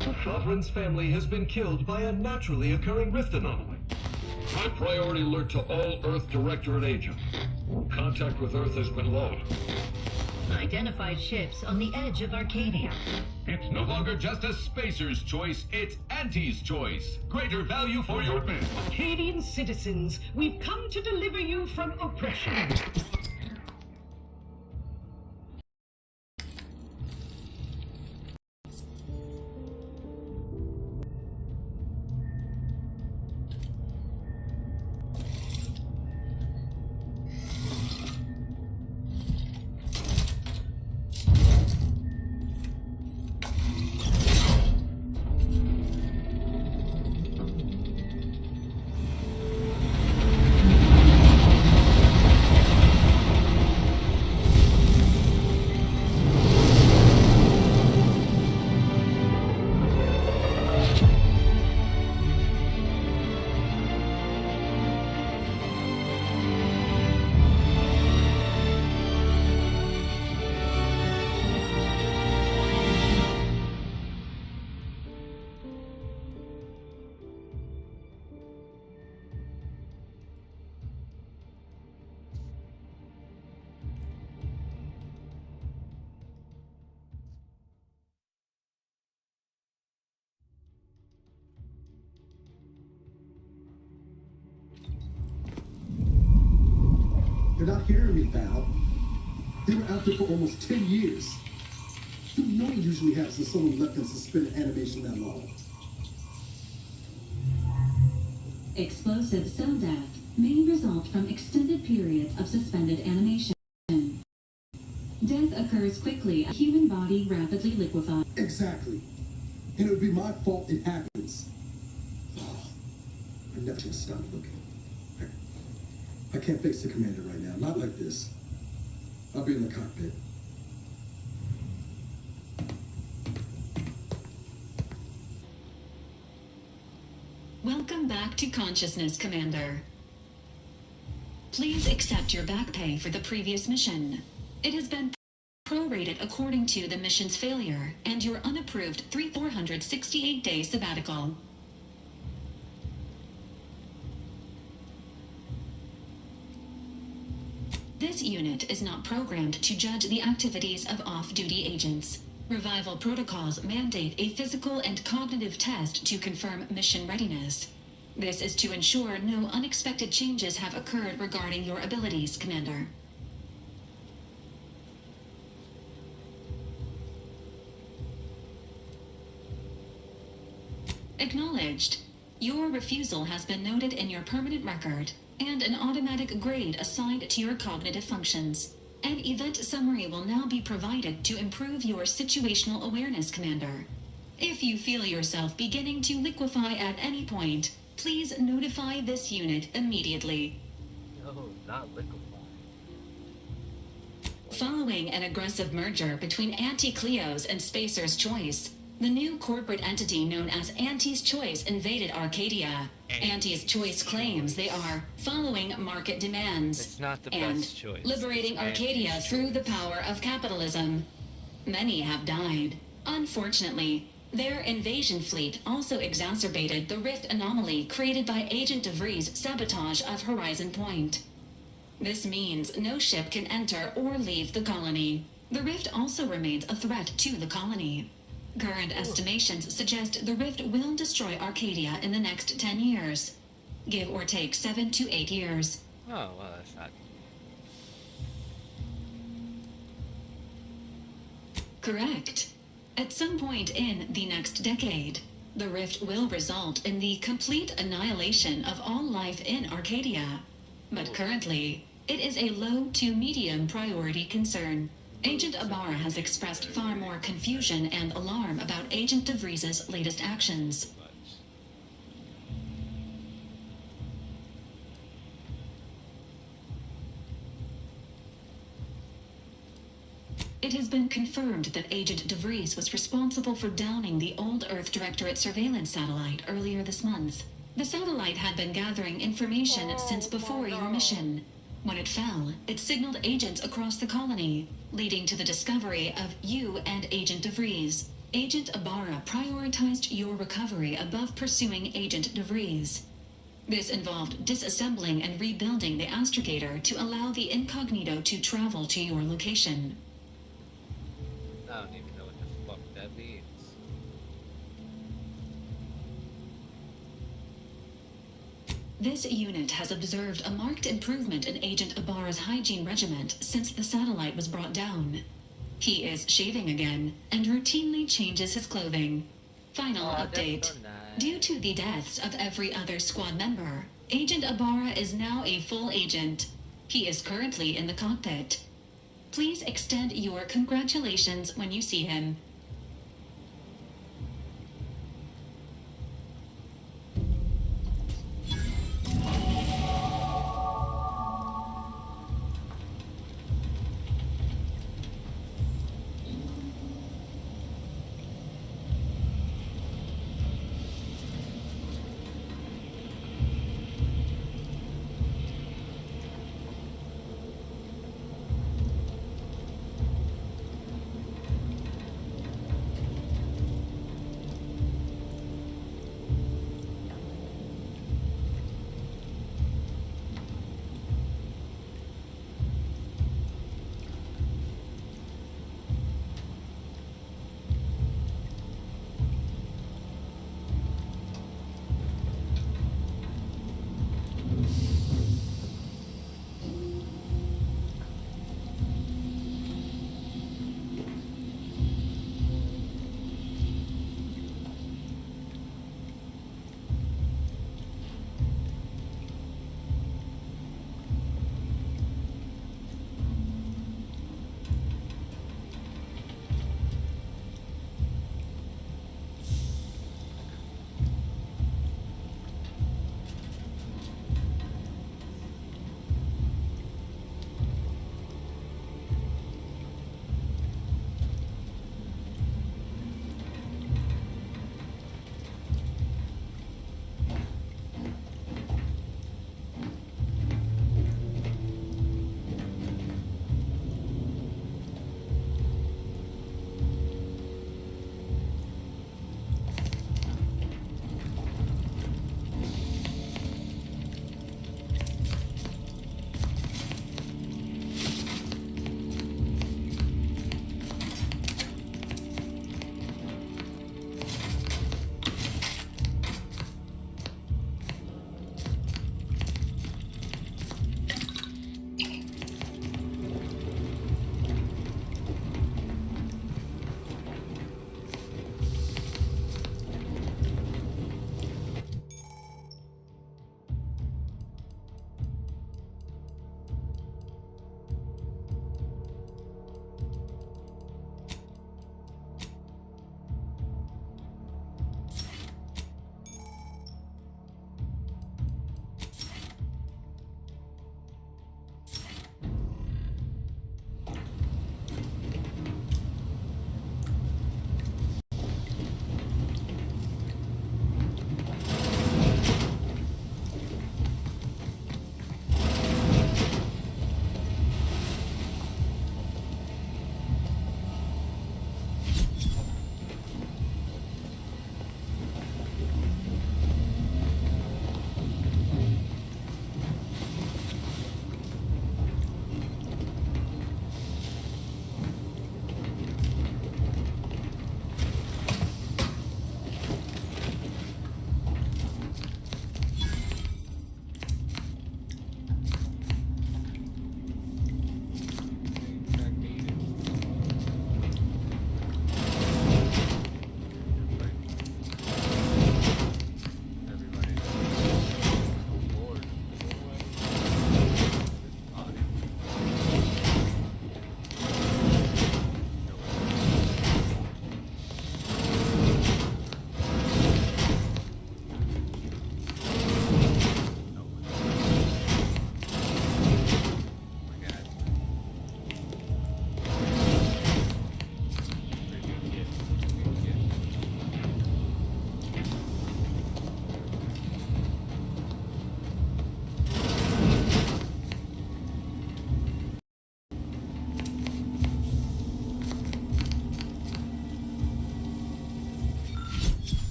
The Sovereign's family has been killed by a naturally occurring rift anomaly. High priority alert to all Earth Directorate agents. Contact with Earth has been low. Identified ships on the edge of Arcadia. It's no longer just a spacer's choice, it's Auntie's choice. Greater value for your bid. Arcadian citizens, we've come to deliver you from oppression. You're not hearing me, Val. They were out there for almost 10 years. No one usually has someone left in suspended animation that long. Explosive cell death may result from extended periods of suspended animation. Death occurs quickly, a human body rapidly liquefies. Exactly. And it would be my fault it happens. Oh, I never should stop looking. I can't face the commander right now. Not like this. I'll be in the cockpit. Welcome back to consciousness, Commander. Please accept your back pay for the previous mission. It has been prorated according to the mission's failure and your unapproved 468-day sabbatical. This unit is not programmed to judge the activities of off-duty agents. Revival protocols mandate a physical and cognitive test to confirm mission readiness. This is to ensure no unexpected changes have occurred regarding your abilities, Commander. Acknowledged. Your refusal has been noted in your permanent record, and an automatic grade assigned to your cognitive functions. An event summary will now be provided to improve your situational awareness, Commander. If you feel yourself beginning to liquefy at any point, please notify this unit immediately. No, not liquefy. Following an aggressive merger between Anti-Cleos and Spacer's Choice, the new corporate entity known as Auntie's Choice invaded Arcadia. Auntie's Choice claims they are following market demands It's not the and best choice. liberating Arcadia through the power of capitalism. Many have died. Unfortunately, their invasion fleet also exacerbated the rift anomaly created by Agent DeVries' sabotage of Horizon Point. This means no ship can enter or leave the colony. The rift also remains a threat to the colony. Current estimations suggest the rift will destroy Arcadia in the next 10 years. Give or take 7 to 8 years. Oh, well, that's not... Correct. At some point in the next decade, the rift will result in the complete annihilation of all life in Arcadia. But currently, it is a low to medium priority concern. Agent Ibarra has expressed far more confusion and alarm about Agent DeVries' latest actions. It has been confirmed that Agent DeVries was responsible for downing the old Earth Directorate surveillance satellite earlier this month. The satellite had been gathering information since before your mission. When it fell, it signaled agents across the colony, leading to the discovery of you and Agent DeVries. Agent Ibarra prioritized your recovery above pursuing Agent DeVries. This involved disassembling and rebuilding the astrogator to allow the incognito to travel to your location. I don't even know what the fuck that means. This unit has observed a marked improvement in Agent Ibarra's hygiene regimen since the satellite was brought down. He is shaving again and routinely changes his clothing. Final update. So nice. Due to the deaths of every other squad member, Agent Ibarra is now a full agent. He is currently in the cockpit. Please extend your congratulations when you see him.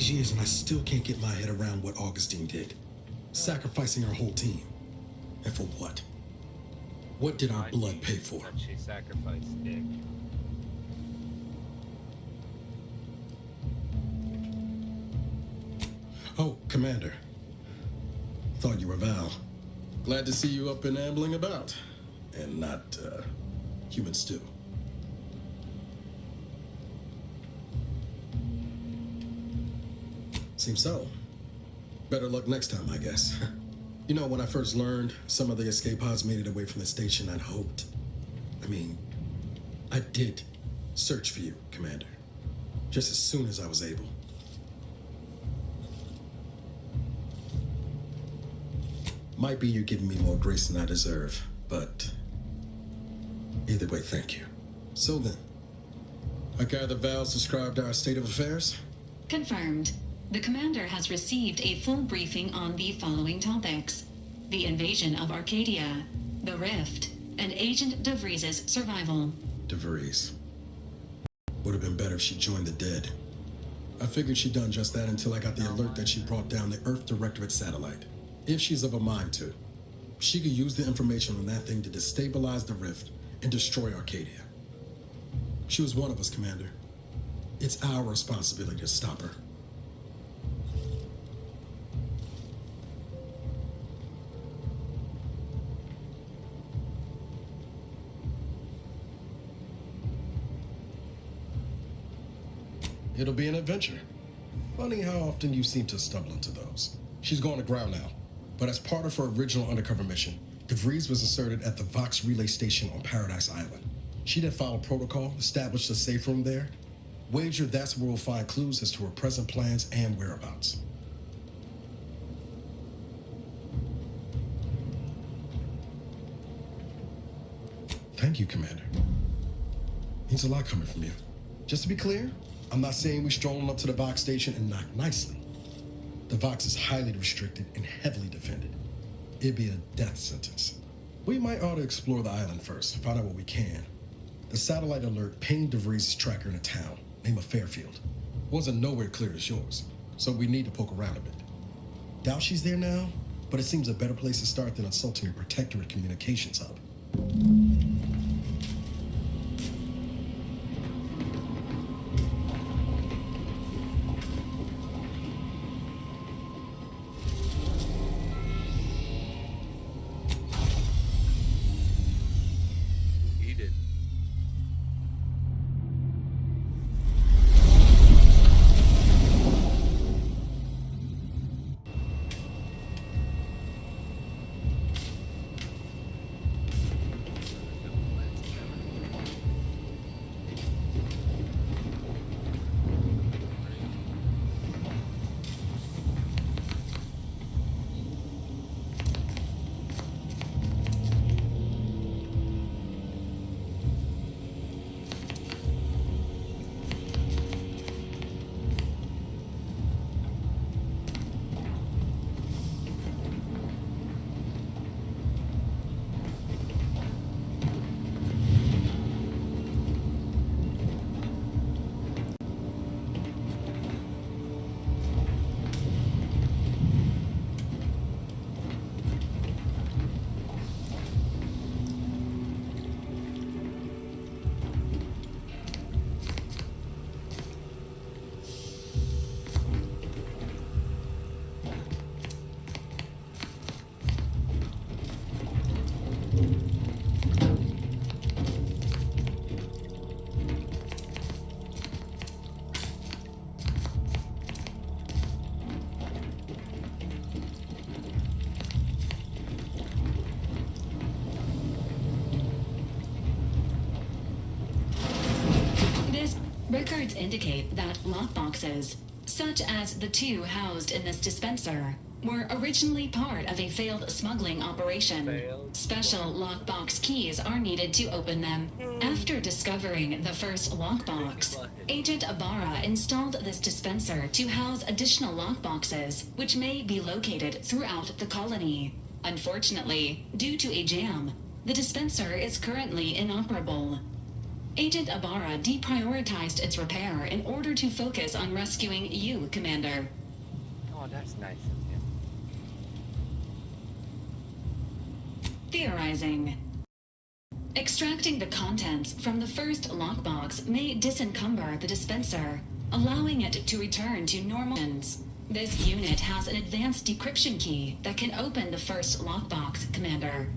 these years and I still can't get my head around what Augustine did. Sacrificing her whole team. And for what? What did our blood pay for? That she sacrificed Dick. Oh, Commander. Thought you were Val. Glad to see you up and ambling about. And not, human stew. Seems so. Better luck next time, I guess. You know, when I first learned some of the escape pods made it away from the station, I'd hoped. I did search for you, Commander. Just as soon as I was able. Might be you're giving me more grace than I deserve, but either way, thank you. So then, I gather Val's described our state of affairs? Confirmed. The commander has received a full briefing on the following topics: the invasion of Arcadia, the Rift, and Agent DeVries' survival. DeVries. Would have been better if she joined the dead. I figured she'd done just that until I got the alert that she brought down the Earth Directorate satellite. If she's of a mind to, she could use the information on that thing to destabilize the Rift and destroy Arcadia. She was one of us, Commander. It's our responsibility to stop her. It'll be an adventure. Funny how often you seem to stumble into those. She's going to ground now, but as part of her original undercover mission, DeVries was inserted at the Vox relay station on Paradise Island. She then followed protocol, established a safe room there. Wager that's where we'll find clues as to her present plans and whereabouts. Thank you, Commander. Means a lot coming from you. Just to be clear, I'm not saying we're strolling up to the Vox station and knock nicely. The Vox is highly restricted and heavily defended. It'd be a death sentence. We might ought to explore the island first, find out what we can. The satellite alert pinged DeVries' tracker in a town, name of Fairfield. Wasn't nowhere clear as yours, so we need to poke around a bit. Doubt she's there now, but it seems a better place to start than assaulting a Protectorate communications hub. Records indicate that lockboxes, such as the two housed in this dispenser, were originally part of a failed smuggling operation. Special lockbox keys are needed to open them. After discovering the first lockbox, Agent Ibarra installed this dispenser to house additional lockboxes, which may be located throughout the colony. Unfortunately, due to a jam, the dispenser is currently inoperable. Agent Ibarra deprioritized its repair in order to focus on rescuing you, Commander. Oh, that's nice of him. Theorizing. Extracting the contents from the first lockbox may disencumber the dispenser, allowing it to return to normal. This unit has an advanced decryption key that can open the first lockbox, Commander.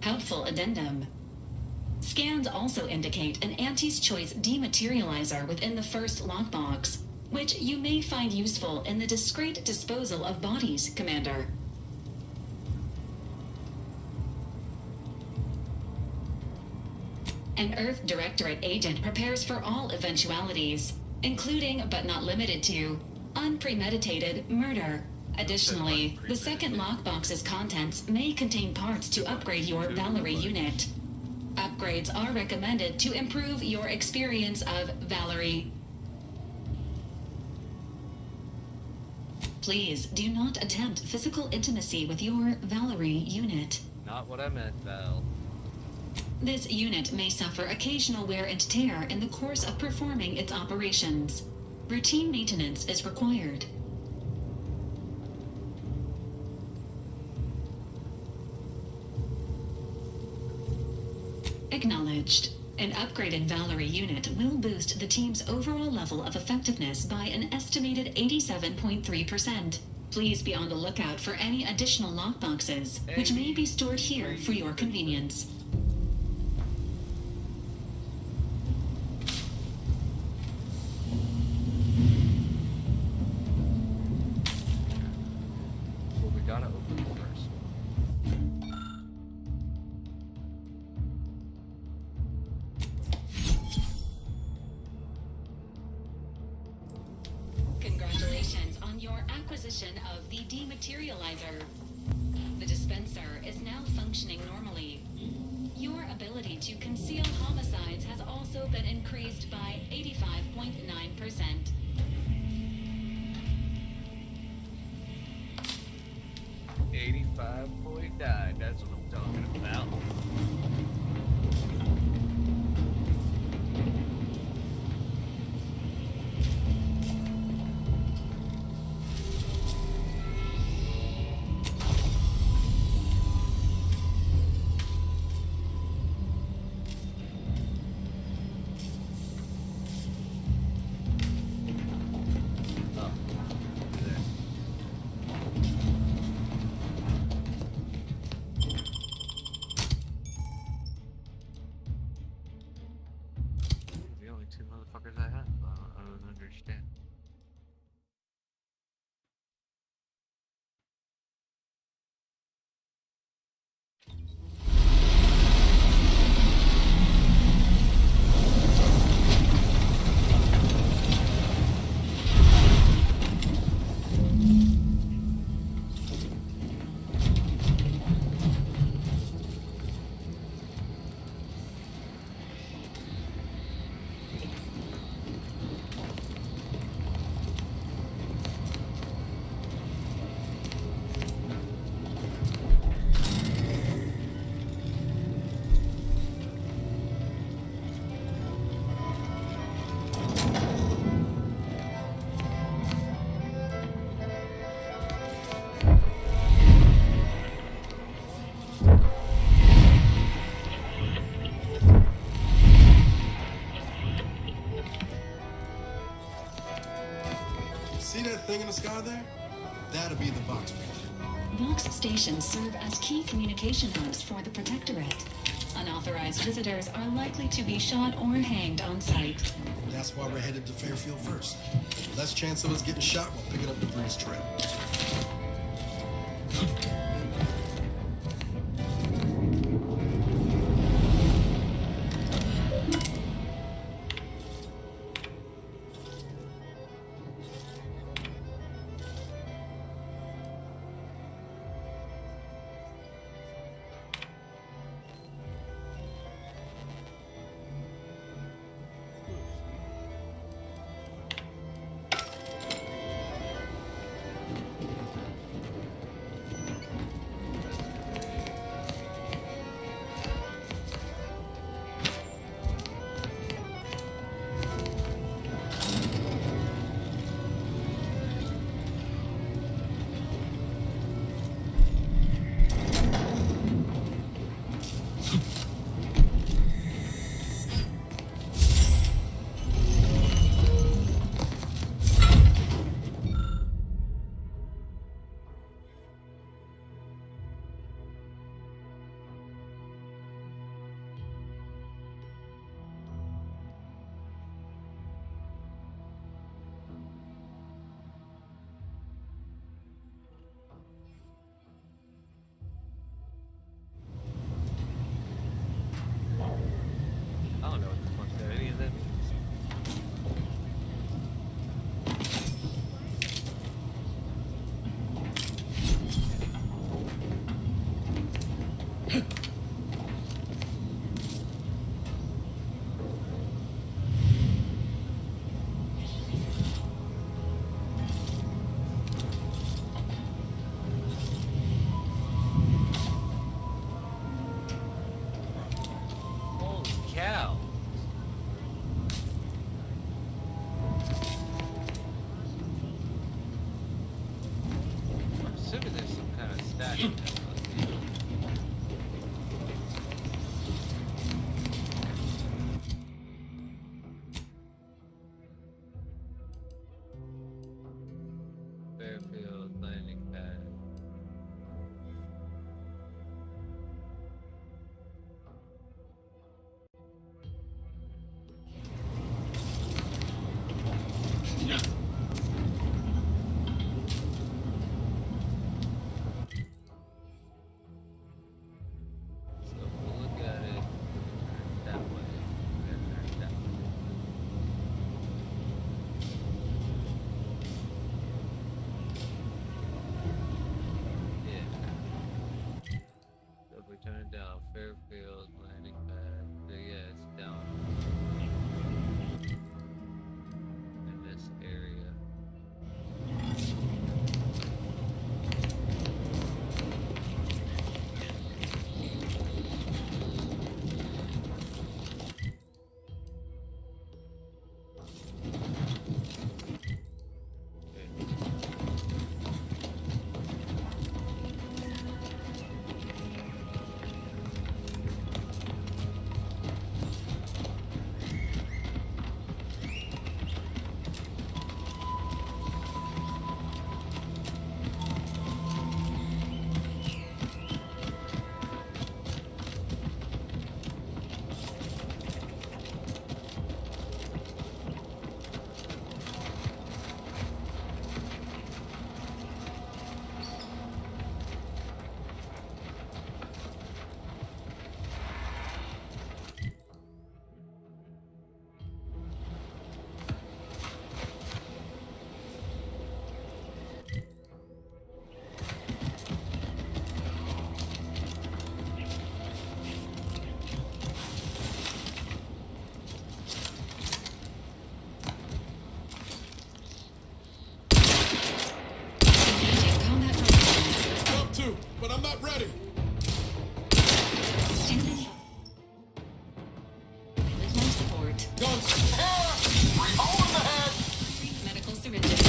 Helpful addendum. Scans also indicate an Auntie's Choice dematerializer within the first lockbox, which you may find useful in the discreet disposal of bodies, Commander. An Earth Directorate agent prepares for all eventualities, including but not limited to unpremeditated murder. Additionally, the second lockbox's contents may contain parts to upgrade your Valerie unit. Upgrades are recommended to improve your experience of Valerie. Please do not attempt physical intimacy with your Valerie unit. Not what I meant, Val. This unit may suffer occasional wear and tear in the course of performing its operations. Routine maintenance is required. Acknowledged. An upgraded Valerie unit will boost the team's overall level of effectiveness by an estimated 87.3%. Please be on the lookout for any additional lockboxes, which may be stored here for your convenience. Well, we gotta open it first. Congratulations on your acquisition of the dematerializer. The dispenser is now functioning normally. Your ability to conceal homicides has also been increased by 85.9%. $85.9, that's what I'm talking about. The only two motherfuckers I have. I don't understand. See that thing in the sky there? That'll be the Vox Range. Vox stations serve as key communication hubs for the Protectorate. Unauthorized visitors are likely to be shot or hanged on sight. That's why we're headed to Fairfield first. Less chance of us getting shot while picking up the Breeze trail. Fairfield landing pad. So if we look at it that way, and turn that way. Yeah. So if we turn it down, Fairfield landing pad. So yeah, it's down in this area. Love to, but I'm not ready. Standing. With life support. Guns. Hole in the head. Medical syringes.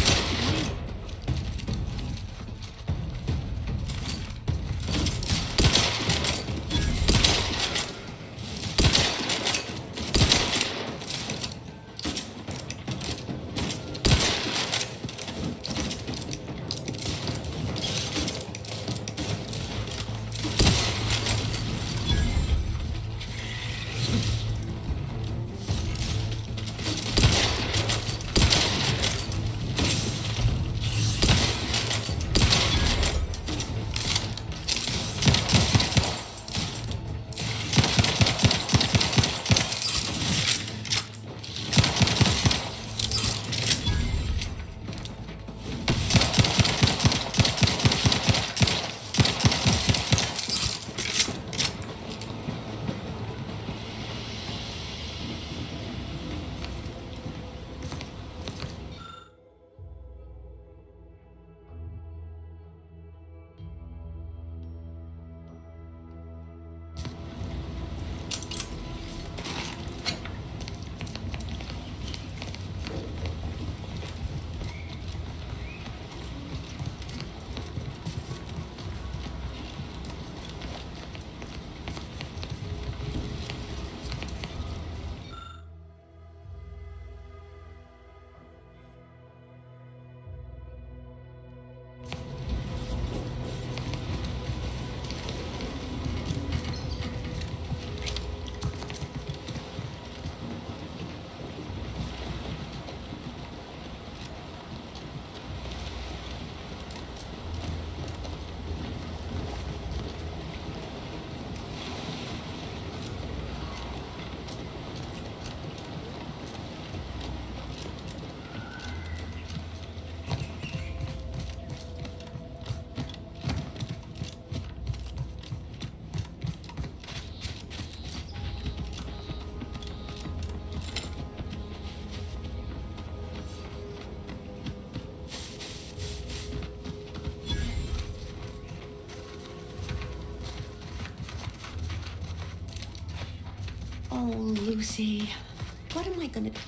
Oh, Lucy, what am I gonna do?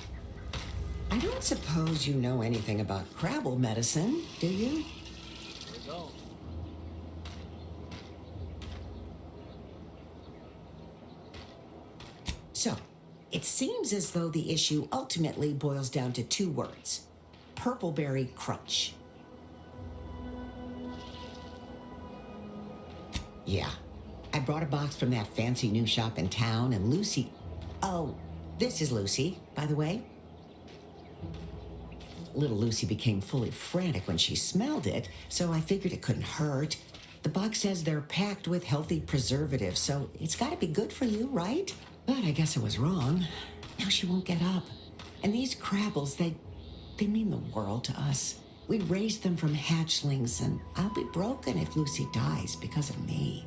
I don't suppose you know anything about Crabble medicine, do you? We don't. It seems as though the issue ultimately boils down to 2 words. Purpleberry Crunch. Yeah. I brought a box from that fancy new shop in town, and Lucy... Oh, this is Lucy, by the way. Little Lucy became fully frantic when she smelled it, so I figured it couldn't hurt. The box says they're packed with healthy preservatives, so it's gotta be good for you, right? But I guess I was wrong. Now she won't get up. And these Crabbles, they mean the world to us. We raised them from hatchlings, and I'll be broken if Lucy dies because of me.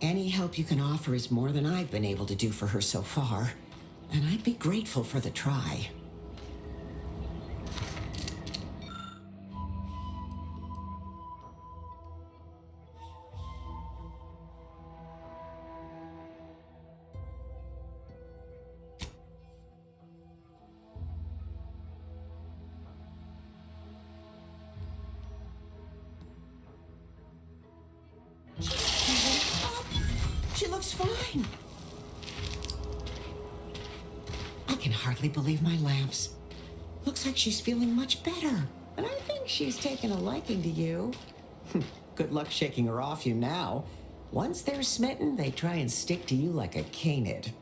Any help you can offer is more than I've been able to do for her so far, and I'd be grateful for the try. She looks fine. I can hardly believe my lamps. Looks like she's feeling much better. And I think she's taken a liking to you. Good luck shaking her off you now. Once they're smitten, they try and stick to you like a canid.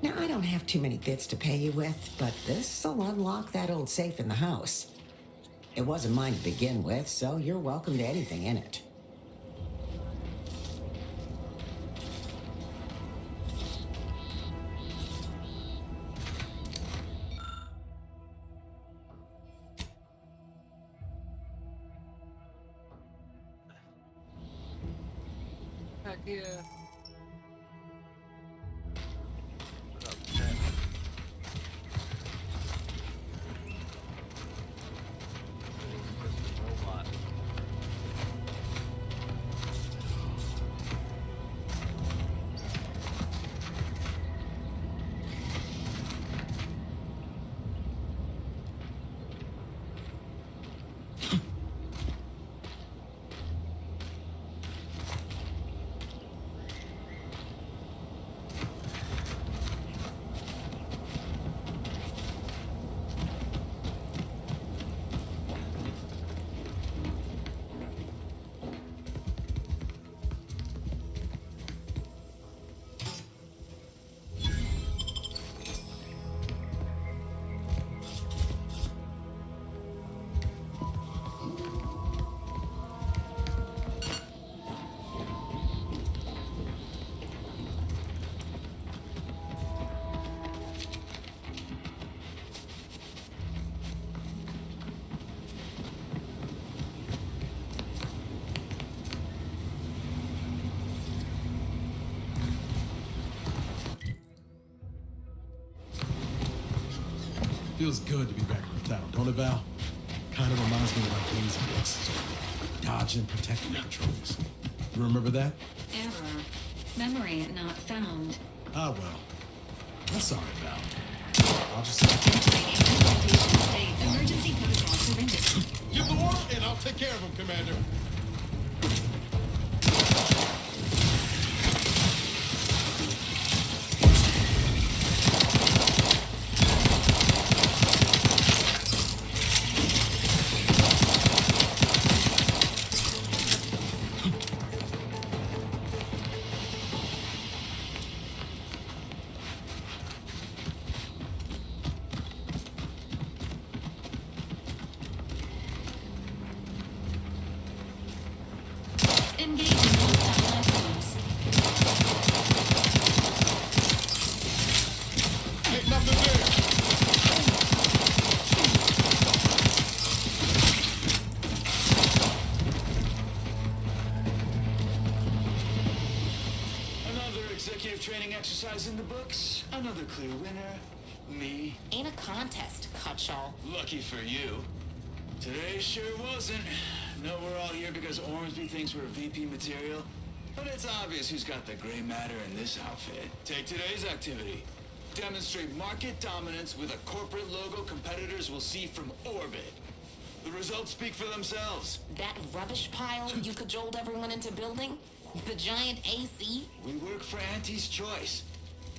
Now, I don't have too many bits to pay you with, but this'll unlock that old safe in the house. It wasn't mine to begin with, so you're welcome to anything in it. Heck yeah. Feels good to be back in town, don't it, Val? Kind of reminds me of like days in Texas. Dodging protecting patrols. You remember that? Error. Memory not found. Ah, well. That's all right, Val. I'll just... Emergency protocol surrendered. Give the order, and I'll take care of him, Commander. Engaging hostile items. Ain't nothing there. Another executive training exercise in the books. Another clear winner. Me. Ain't a contest, Cutshaw. Lucky for you. Today sure wasn't. No, we're all here because Ormsby thinks we're VP material. But it's obvious who's got the gray matter in this outfit. Take today's activity. Demonstrate market dominance with a corporate logo competitors will see from orbit. The results speak for themselves. That rubbish pile you cajoled everyone into building? The giant AC? We work for Auntie's Choice.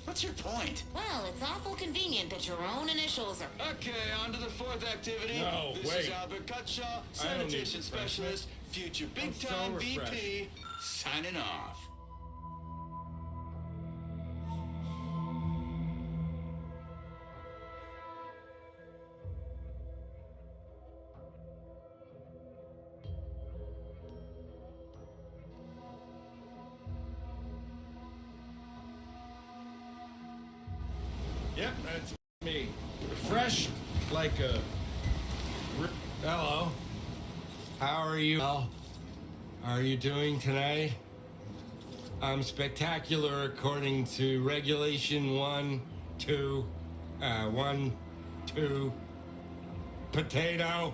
What's your point? Well, it's awful convenient that your own initials are... Okay, on to the fourth activity. No, this wait. is Albert Cutshaw, I don't need sanitation refreshment. specialist, future big-time VP, signing off. Yep, that's me. Refreshed like a... Hello. How are you? How are you doing tonight? I'm spectacular according to regulation 1, 2, potato.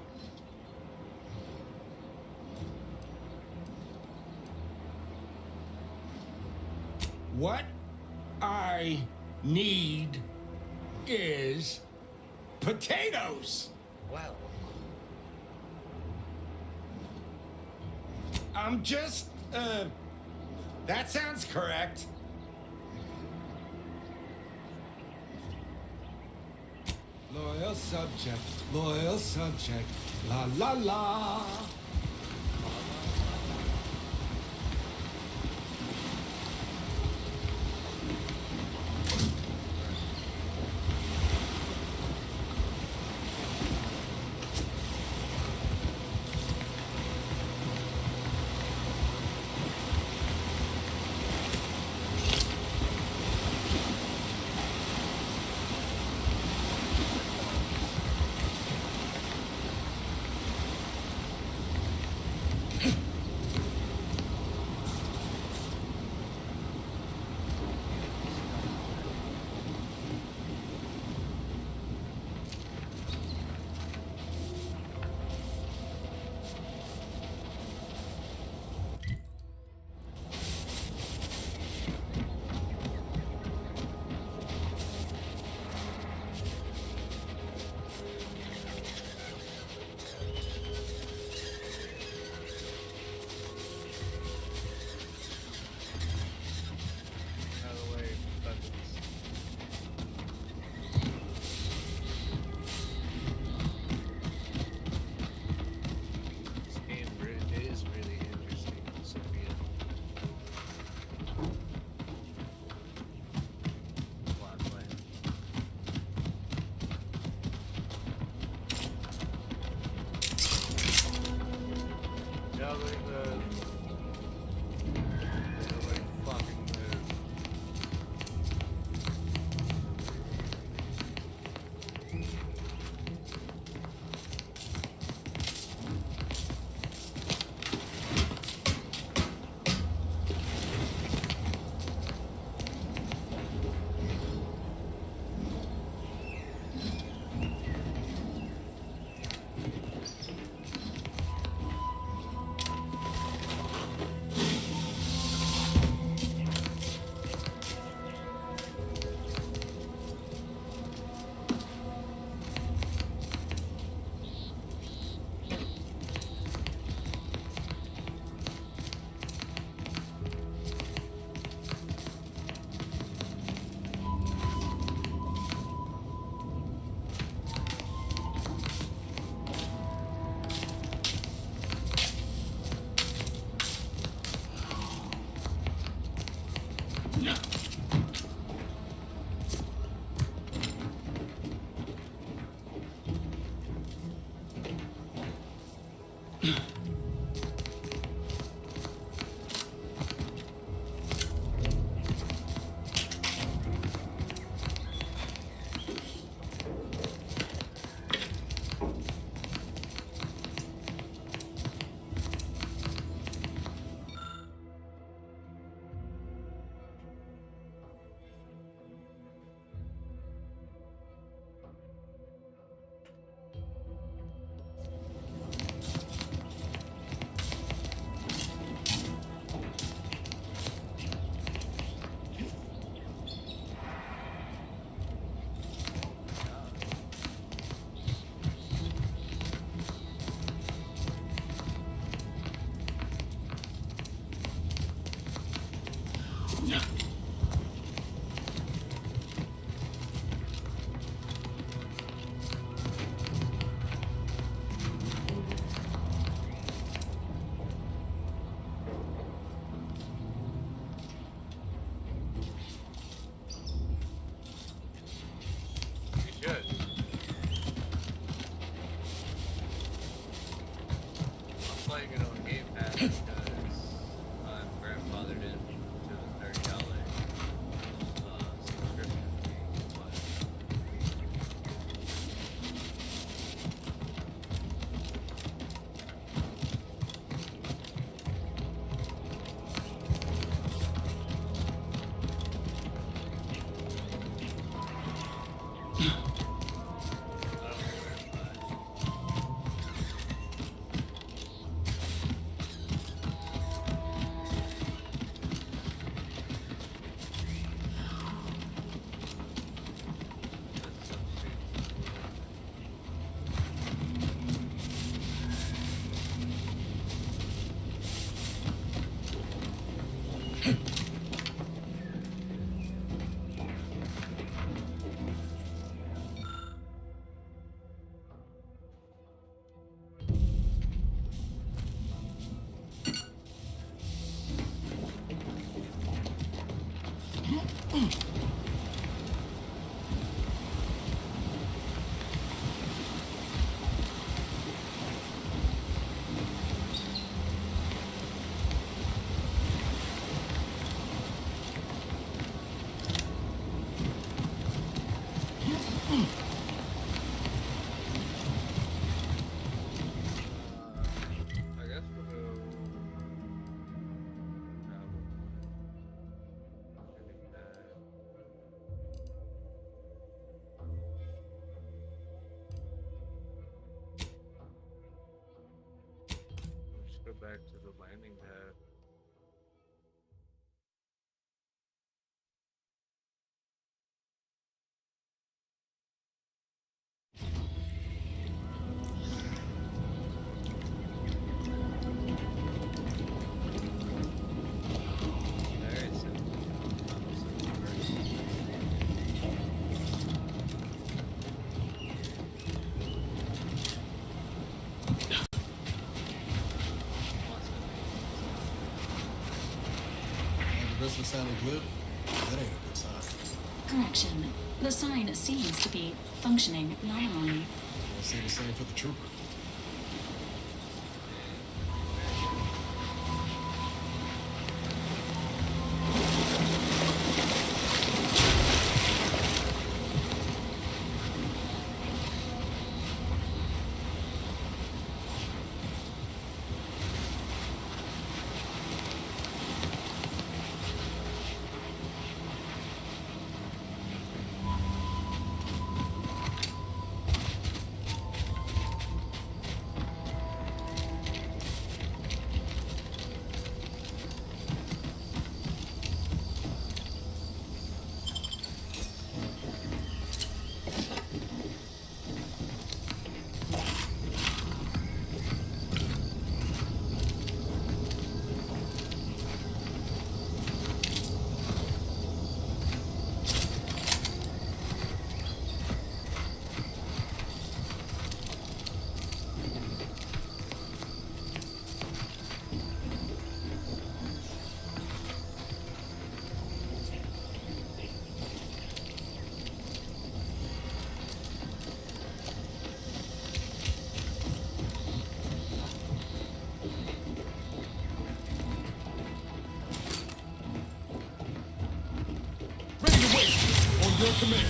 What I need is potatoes. Well, I'm just, that sounds correct. Loyal subject, la la la. by the way, buttons. This game is really interesting, Sophia. Flatland. Nobody move. Nobody fucking move. You should. I'm playing it on Game Pass because I'm grandfathered in to the $30 subscription fee. But I guess we'll go. We'll just go back to the landing pad. Very simple. The rest sounding good? That ain't a good sign. Correction. The sign seems to be functioning nominally. I'll say the same for the trooper. Your command.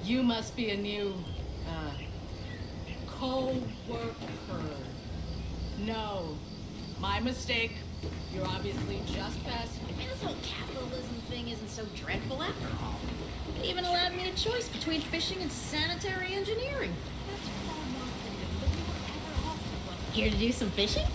You must be a new, co-worker. No, my mistake. You're obviously just past. Maybe this whole capitalism thing isn't so dreadful after all. It even allowed me a choice between fishing and sanitary engineering. That's far more freedom than you were ever offered. Here to do some fishing?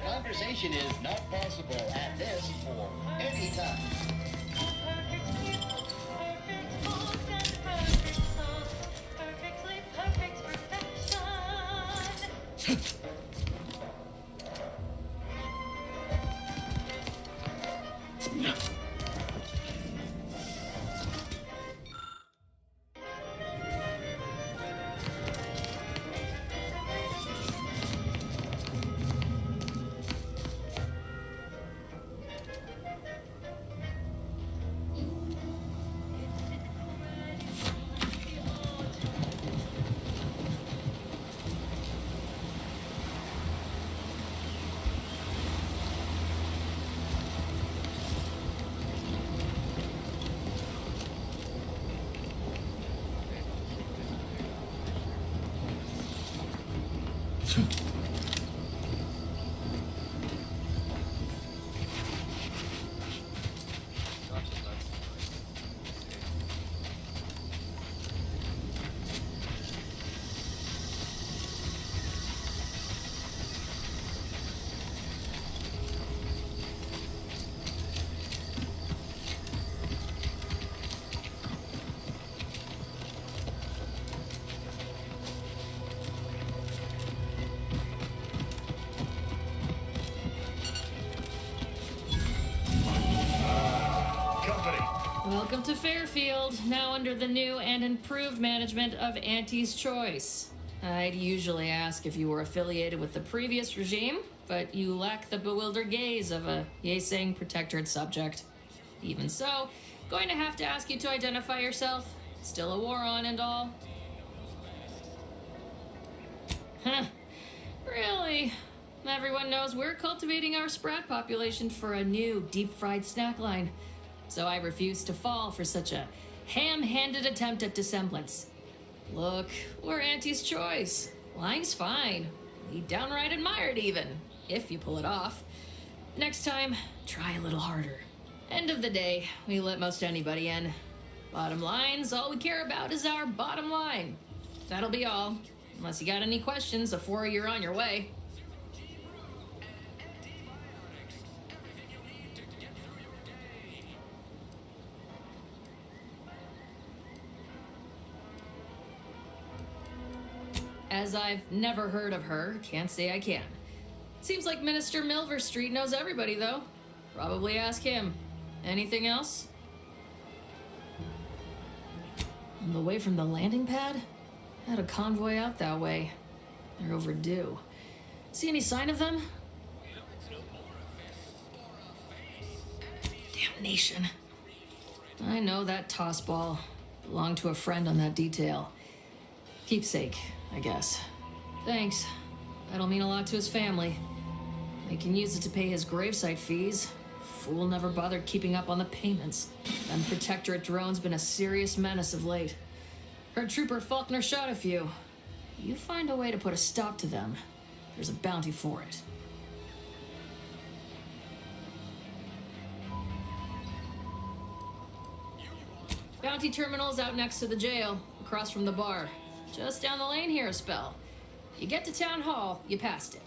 Conversation is not possible at this or any time. Welcome to Fairfield, now under the new and improved management of Auntie's Choice. I'd usually ask if you were affiliated with the previous regime, but you lack the bewildered gaze of a Yeseng protectorate subject. Even so, going to have to ask you to identify yourself. Still a war on and all. Huh. Really? Everyone knows we're cultivating our sprat population for a new deep-fried snack line. So I refuse to fall for such a ham-handed attempt at dissemblance. Look, we're Auntie's Choice. Line's fine. We downright admire it even, if you pull it off. Next time, try a little harder. End of the day, we let most anybody in. Bottom line's all we care about is our bottom line. That'll be all, unless you got any questions before you're on your way. As I've never heard of her, can't say I can. Seems like Minister Milver Street knows everybody, though. Probably ask him. Anything else? On the way from the landing pad? Had a convoy out that way. They're overdue. See any sign of them? Damnation. I know that tossball. Belonged to a friend on that detail. Keepsake, I guess. Thanks. That'll mean a lot to his family. They can use it to pay his gravesite fees. Fool never bothered keeping up on the payments. Them Protectorate drones been a serious menace of late. Heard Trooper Faulkner shot a few. You find a way to put a stop to them, there's a bounty for it. Bounty terminal's out next to the jail, across from the bar. Just down the lane here a spell. You get to Town Hall, you passed it.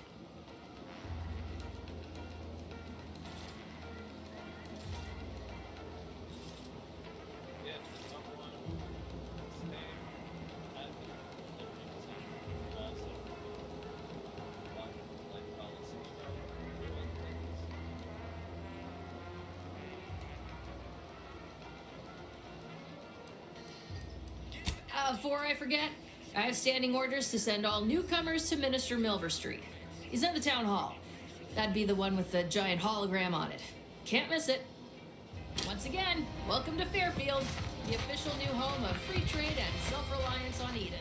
Before I forget, I have standing orders to send all newcomers to Minister Milver Street. He's in the town hall. That'd be the one with the giant hologram on it. Can't miss it. Once again, welcome to Fairfield, the official new home of free trade and self-reliance on Eden.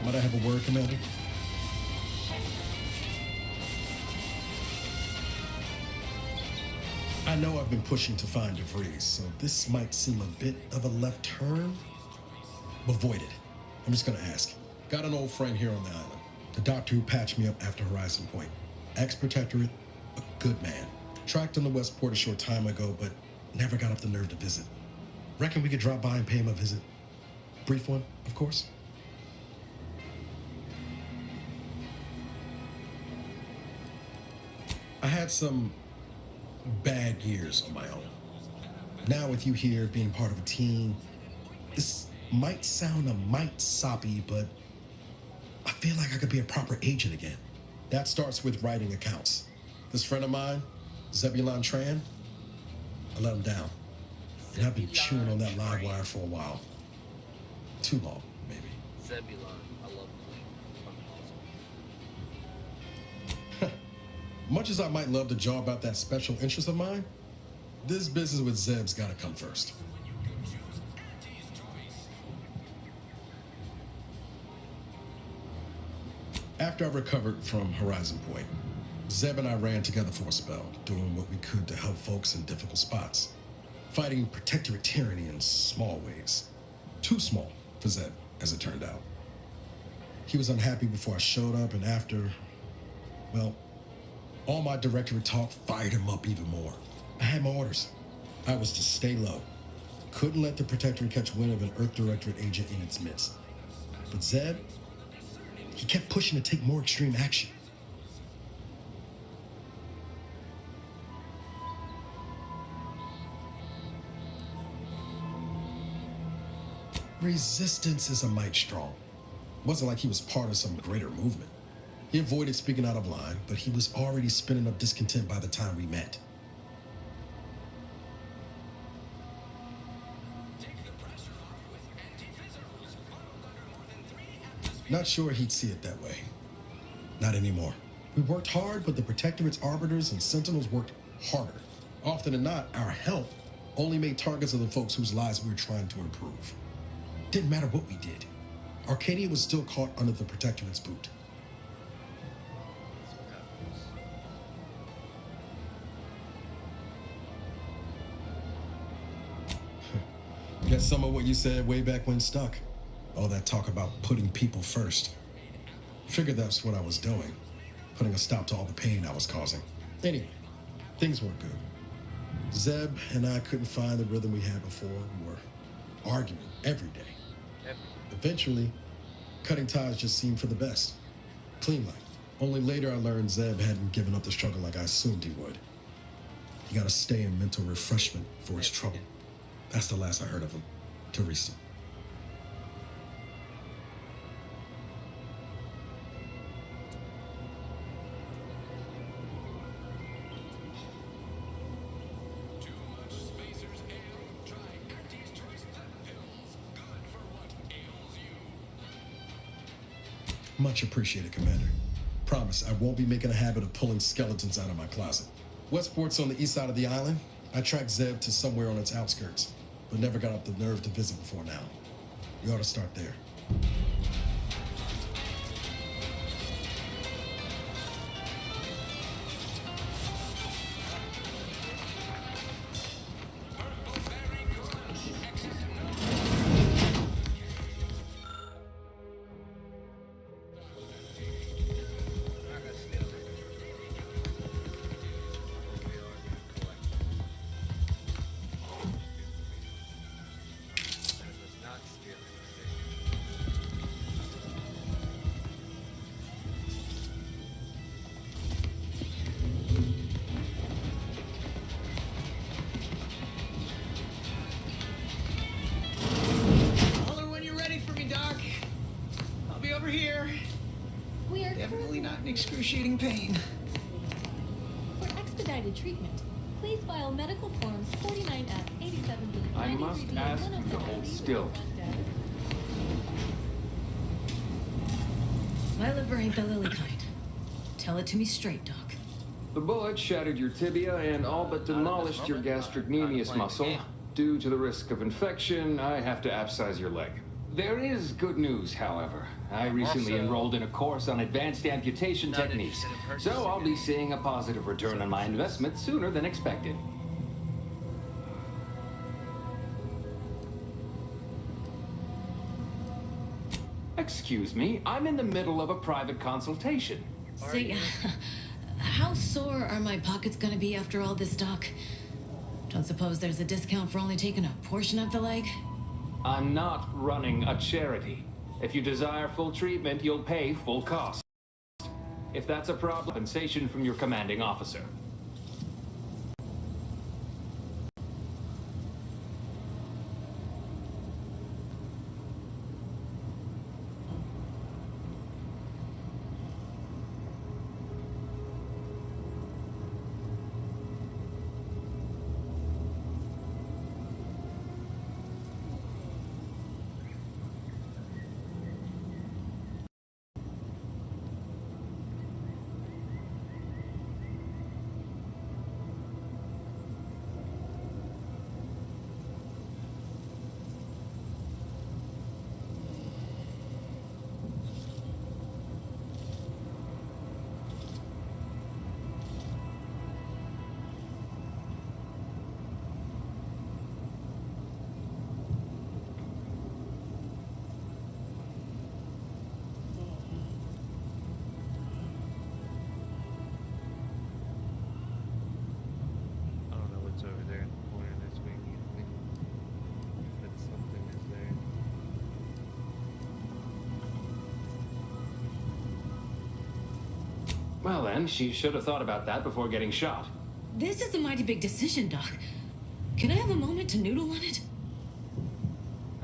Might I have a word, Commander? I know I've been pushing to find DeVries, so this might seem a bit of a left turn. Avoid it. I'm just gonna ask. Got an old friend here on the island. The doctor who patched me up after Horizon Point. Ex-protectorate, a good man. Tracked on the Westport a short time ago, but never got up the nerve to visit. Reckon we could drop by and pay him a visit. Brief one, of course. I had some bad years on my own. Now with you here being part of a team, this might sound a mite soppy, but I feel like I could be a proper agent again. That starts with writing accounts. This friend of mine, Zebulon Tran, I let him down. And I've been chewing on that live wire for a while. Too long, maybe. Zebulon, I love him. Much as I might love to jaw about that special interest of mine, this business with Zeb's gotta come first. After I recovered from Horizon Point, Zeb and I ran together for a spell, doing what we could to help folks in difficult spots, fighting protectorate tyranny in small ways. Too small for Zeb, as it turned out. He was unhappy before I showed up, and after, well, all my directorate talk fired him up even more. I had my orders. I was to stay low. Couldn't let the Protectorate catch wind of an Earth Directorate agent in its midst. But Zeb, he kept pushing to take more extreme action. Resistance is a mite strong. Wasn't like he was part of some greater movement. He avoided speaking out of line, but he was already spinning up discontent by the time we met. Not sure he'd see it that way. Not anymore. We worked hard, but the Protectorate's Arbiters and Sentinels worked harder. Often than not, our help only made targets of the folks whose lives we were trying to improve. Didn't matter what we did. Arcadia was still caught under the Protectorate's boot. Guess some of what you said way back when stuck. All that talk about putting people first. Figured that's what I was doing. Putting a stop to all the pain I was causing. Anyway, things weren't good. Zeb and I couldn't find the rhythm we had before. We were arguing every day. Eventually, cutting ties just seemed for the best. Clean like. Only later I learned Zeb hadn't given up the struggle like I assumed he would. He gotta stay in mental refreshment for his trouble. That's the last I heard of him. Teresa. Much appreciated, Commander. Promise, I won't be making a habit of pulling skeletons out of my closet. Westport's on the east side of the island. I tracked Zeb to somewhere on its outskirts, but never got up the nerve to visit before now. You ought to start there. excruciating pain. For expedited treatment, please file medical forms 49F 87B. I must ask you to hold still. My liver ain't the lily kind. Tell it to me straight, Doc. The bullet shattered your tibia and all but demolished your gastrocnemius muscle. Due to the risk of infection, I have to abscise your leg. There is good news, however. I recently enrolled in a course on advanced amputation techniques, so I'll be seeing a positive return on my investment sooner than expected. Excuse me, I'm in the middle of a private consultation. See, how sore are my pockets gonna be after all this, Doc? Don't suppose there's a discount for only taking a portion of the leg? I'm not running a charity. If you desire full treatment, you'll pay full cost. If that's a problem, compensation from your commanding officer. I don't know what's over there in the corner that's making you think that something is there. Well then, she should have thought about that before getting shot. This is a mighty big decision, Doc. Can I have a moment to noodle on it?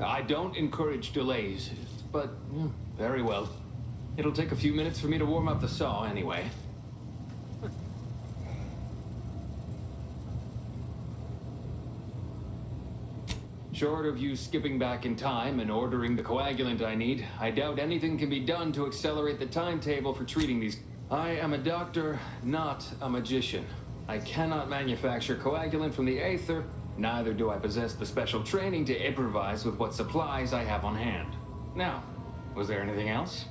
I don't encourage delays, but very well. It'll take a few minutes for me to warm up the saw anyway. Short of you skipping back in time and ordering the coagulant I need, I doubt anything can be done to accelerate the timetable for treating these. I am a doctor, not a magician. I cannot manufacture coagulant from the aether, neither do I possess the special training to improvise with what supplies I have on hand. Now, was there anything else?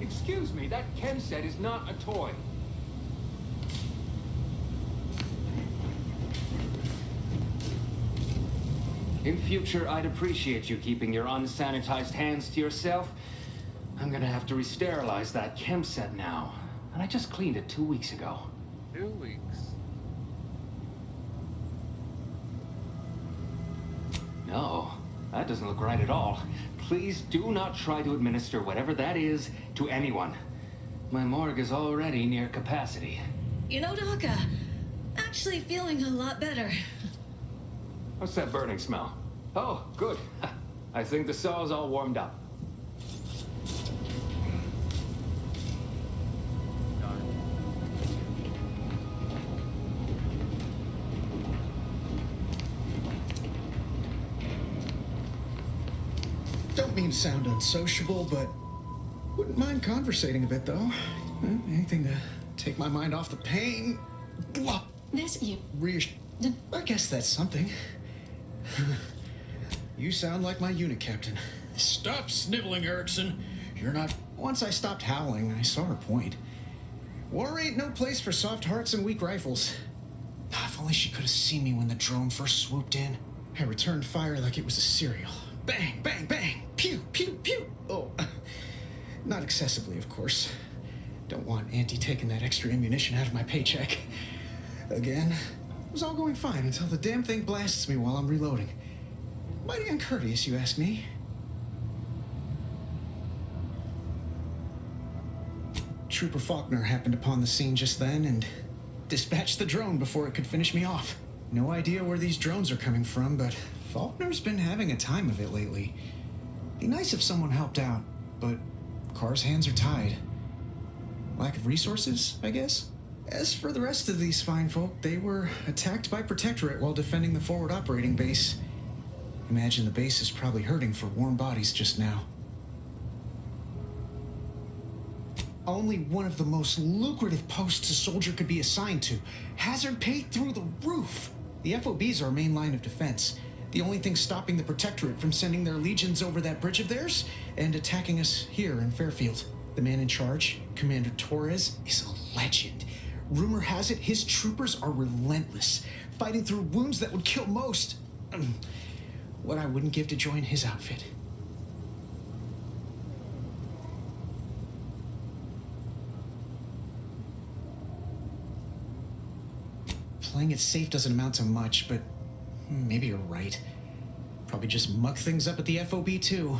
Excuse me, that chem set is not a toy. In future, I'd appreciate you keeping your unsanitized hands to yourself. I'm gonna have to re-sterilize that chem set now. And I just cleaned it 2 weeks ago. 2 weeks. No, that doesn't look right at all. Please do not try to administer whatever that is to anyone. My morgue is already near capacity. You know, Doc, actually feeling a lot better. What's that burning smell? Oh, good. I think the saw's all warmed up. Don't mean to sound unsociable, but wouldn't mind conversating a bit, though. Anything to take my mind off the pain. Blah. This you... I guess that's something. You sound like my unit captain. Stop sniveling, Erickson. You're not... Once I stopped howling, I saw her point. War ain't no place for soft hearts and weak rifles. If only she could have seen me when the drone first swooped in. I returned fire like it was a cereal. Bang, bang, bang, pew, pew, pew. Oh, not excessively, of course. Don't want Auntie taking that extra ammunition out of my paycheck. Again, it was all going fine until the damn thing blasts me while I'm reloading. Mighty uncourteous, you ask me. Trooper Faulkner happened upon the scene just then and dispatched the drone before it could finish me off. No idea where these drones are coming from, but Faulkner's been having a time of it lately. Be nice if someone helped out, but Carr's hands are tied. Lack of resources, I guess? As for the rest of these fine folk, they were attacked by Protectorate while defending the forward operating base. Imagine the base is probably hurting for warm bodies just now. Only one of the most lucrative posts a soldier could be assigned to. Hazard pay through the roof. The FOB's our main line of defense. The only thing stopping the Protectorate from sending their legions over that bridge of theirs and attacking us here in Fairfield. The man in charge, Commander Torres, is a legend. Rumor has it his troopers are relentless, fighting through wounds that would kill most. What I wouldn't give to join his outfit. Playing it safe doesn't amount to much, but maybe you're right. Probably just muck things up at the FOB too.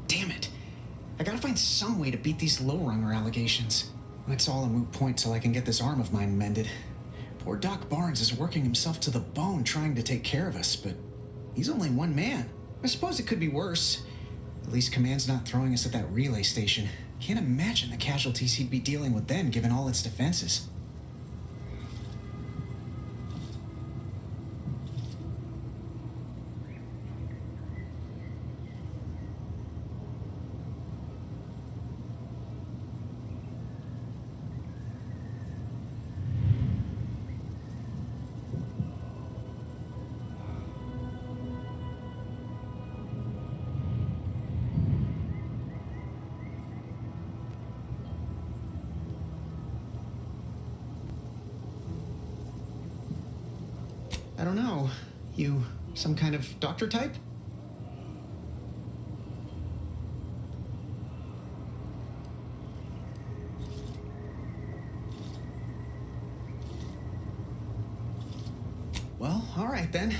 Damn it. I gotta find some way to beat these low-runger allegations. It's all a moot point till I can get this arm of mine mended. Poor Doc Barnes is working himself to the bone trying to take care of us, but he's only one man. I suppose it could be worse. At least Command's not throwing us at that relay station. Can't imagine the casualties he'd be dealing with then, given all its defenses. I don't know. You some kind of doctor type? Well, all right then.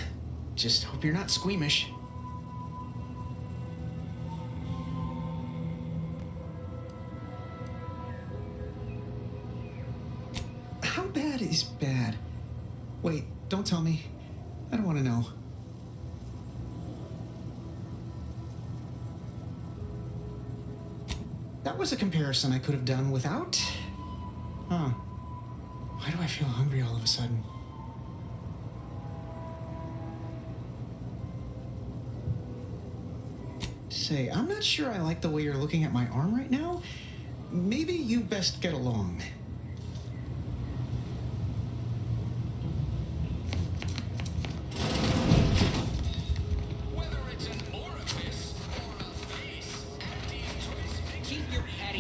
Just hope you're not squeamish. How bad is bad? Wait, don't tell me. I don't want to know. That was a comparison I could have done without. Huh. Why do I feel hungry all of a sudden? Say, I'm not sure I like the way you're looking at my arm right now. Maybe you best get along.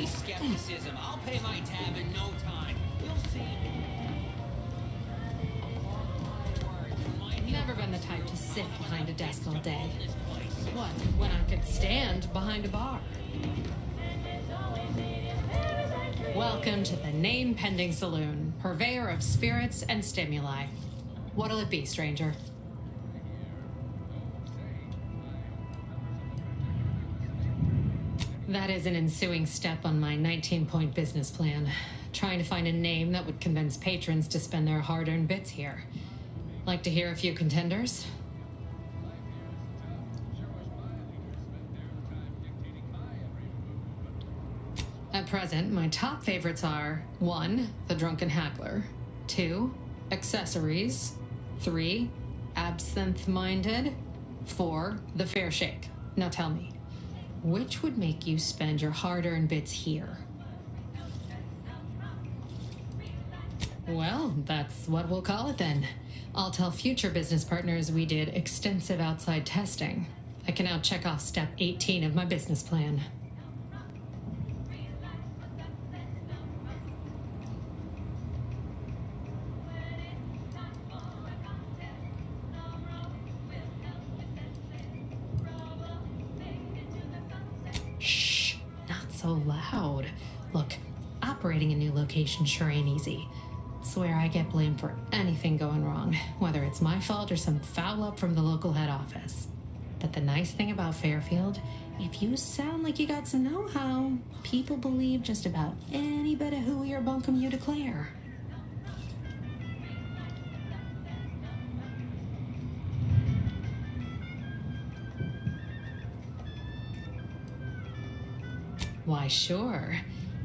Skepticism. I'll pay my tab in no time. You'll see. Never been the type to sit behind a desk all day. What, when I could stand behind a bar? Welcome to the Name Pending Saloon, purveyor of spirits and stimuli. What'll it be, stranger? That is an ensuing step on my 19-point business plan. Trying to find a name that would convince patrons to spend their hard-earned bits here. Like to hear a few contenders? At present, my top favorites are 1. The Drunken Haggler, 2. Accessories, 3. Absinthe-Minded, 4. The Fair Shake. Now tell me, which would make you spend your hard-earned bits here? Well, that's what we'll call it then. I'll tell future business partners we did extensive outside testing. I can now check off step 18 of my business plan. loud. Look, operating a new location sure ain't easy. Swear I get blamed for anything going wrong, whether it's my fault or some foul up from the local head office. But the nice thing about Fairfield, if you sound like you got some know-how, people believe just about any bit of hooey or bunkum you declare. Why, sure.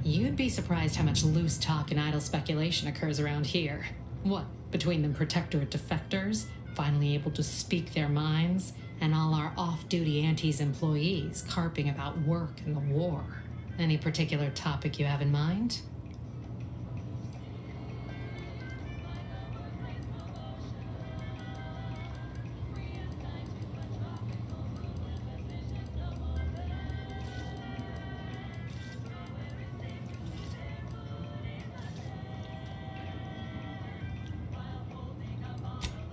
You'd be surprised how much loose talk and idle speculation occurs around here. What, between them Protectorate defectors, finally able to speak their minds, and all our off-duty Antes employees carping about work and the war. Any particular topic you have in mind?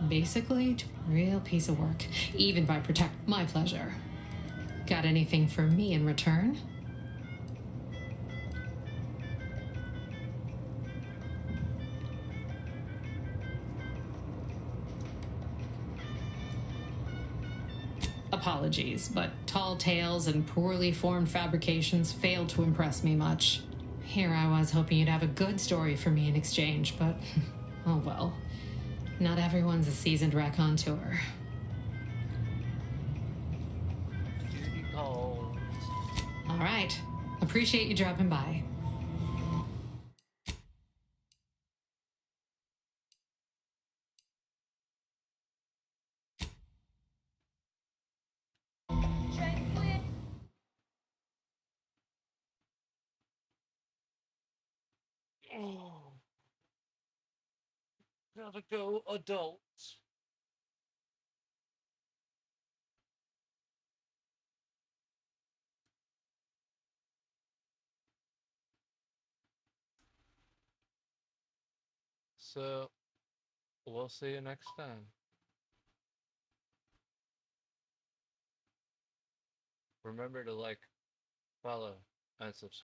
Basically, real piece of work, even by Protect. My pleasure. Got anything for me in return? Apologies, but tall tales and poorly formed fabrications failed to impress me much. Here I was hoping you'd have a good story for me in exchange, but oh well. Not everyone's a seasoned raconteur. All right. Appreciate you dropping by. Oh. Gotta go adult. So, we'll see you next time. Remember to like, follow, and subscribe.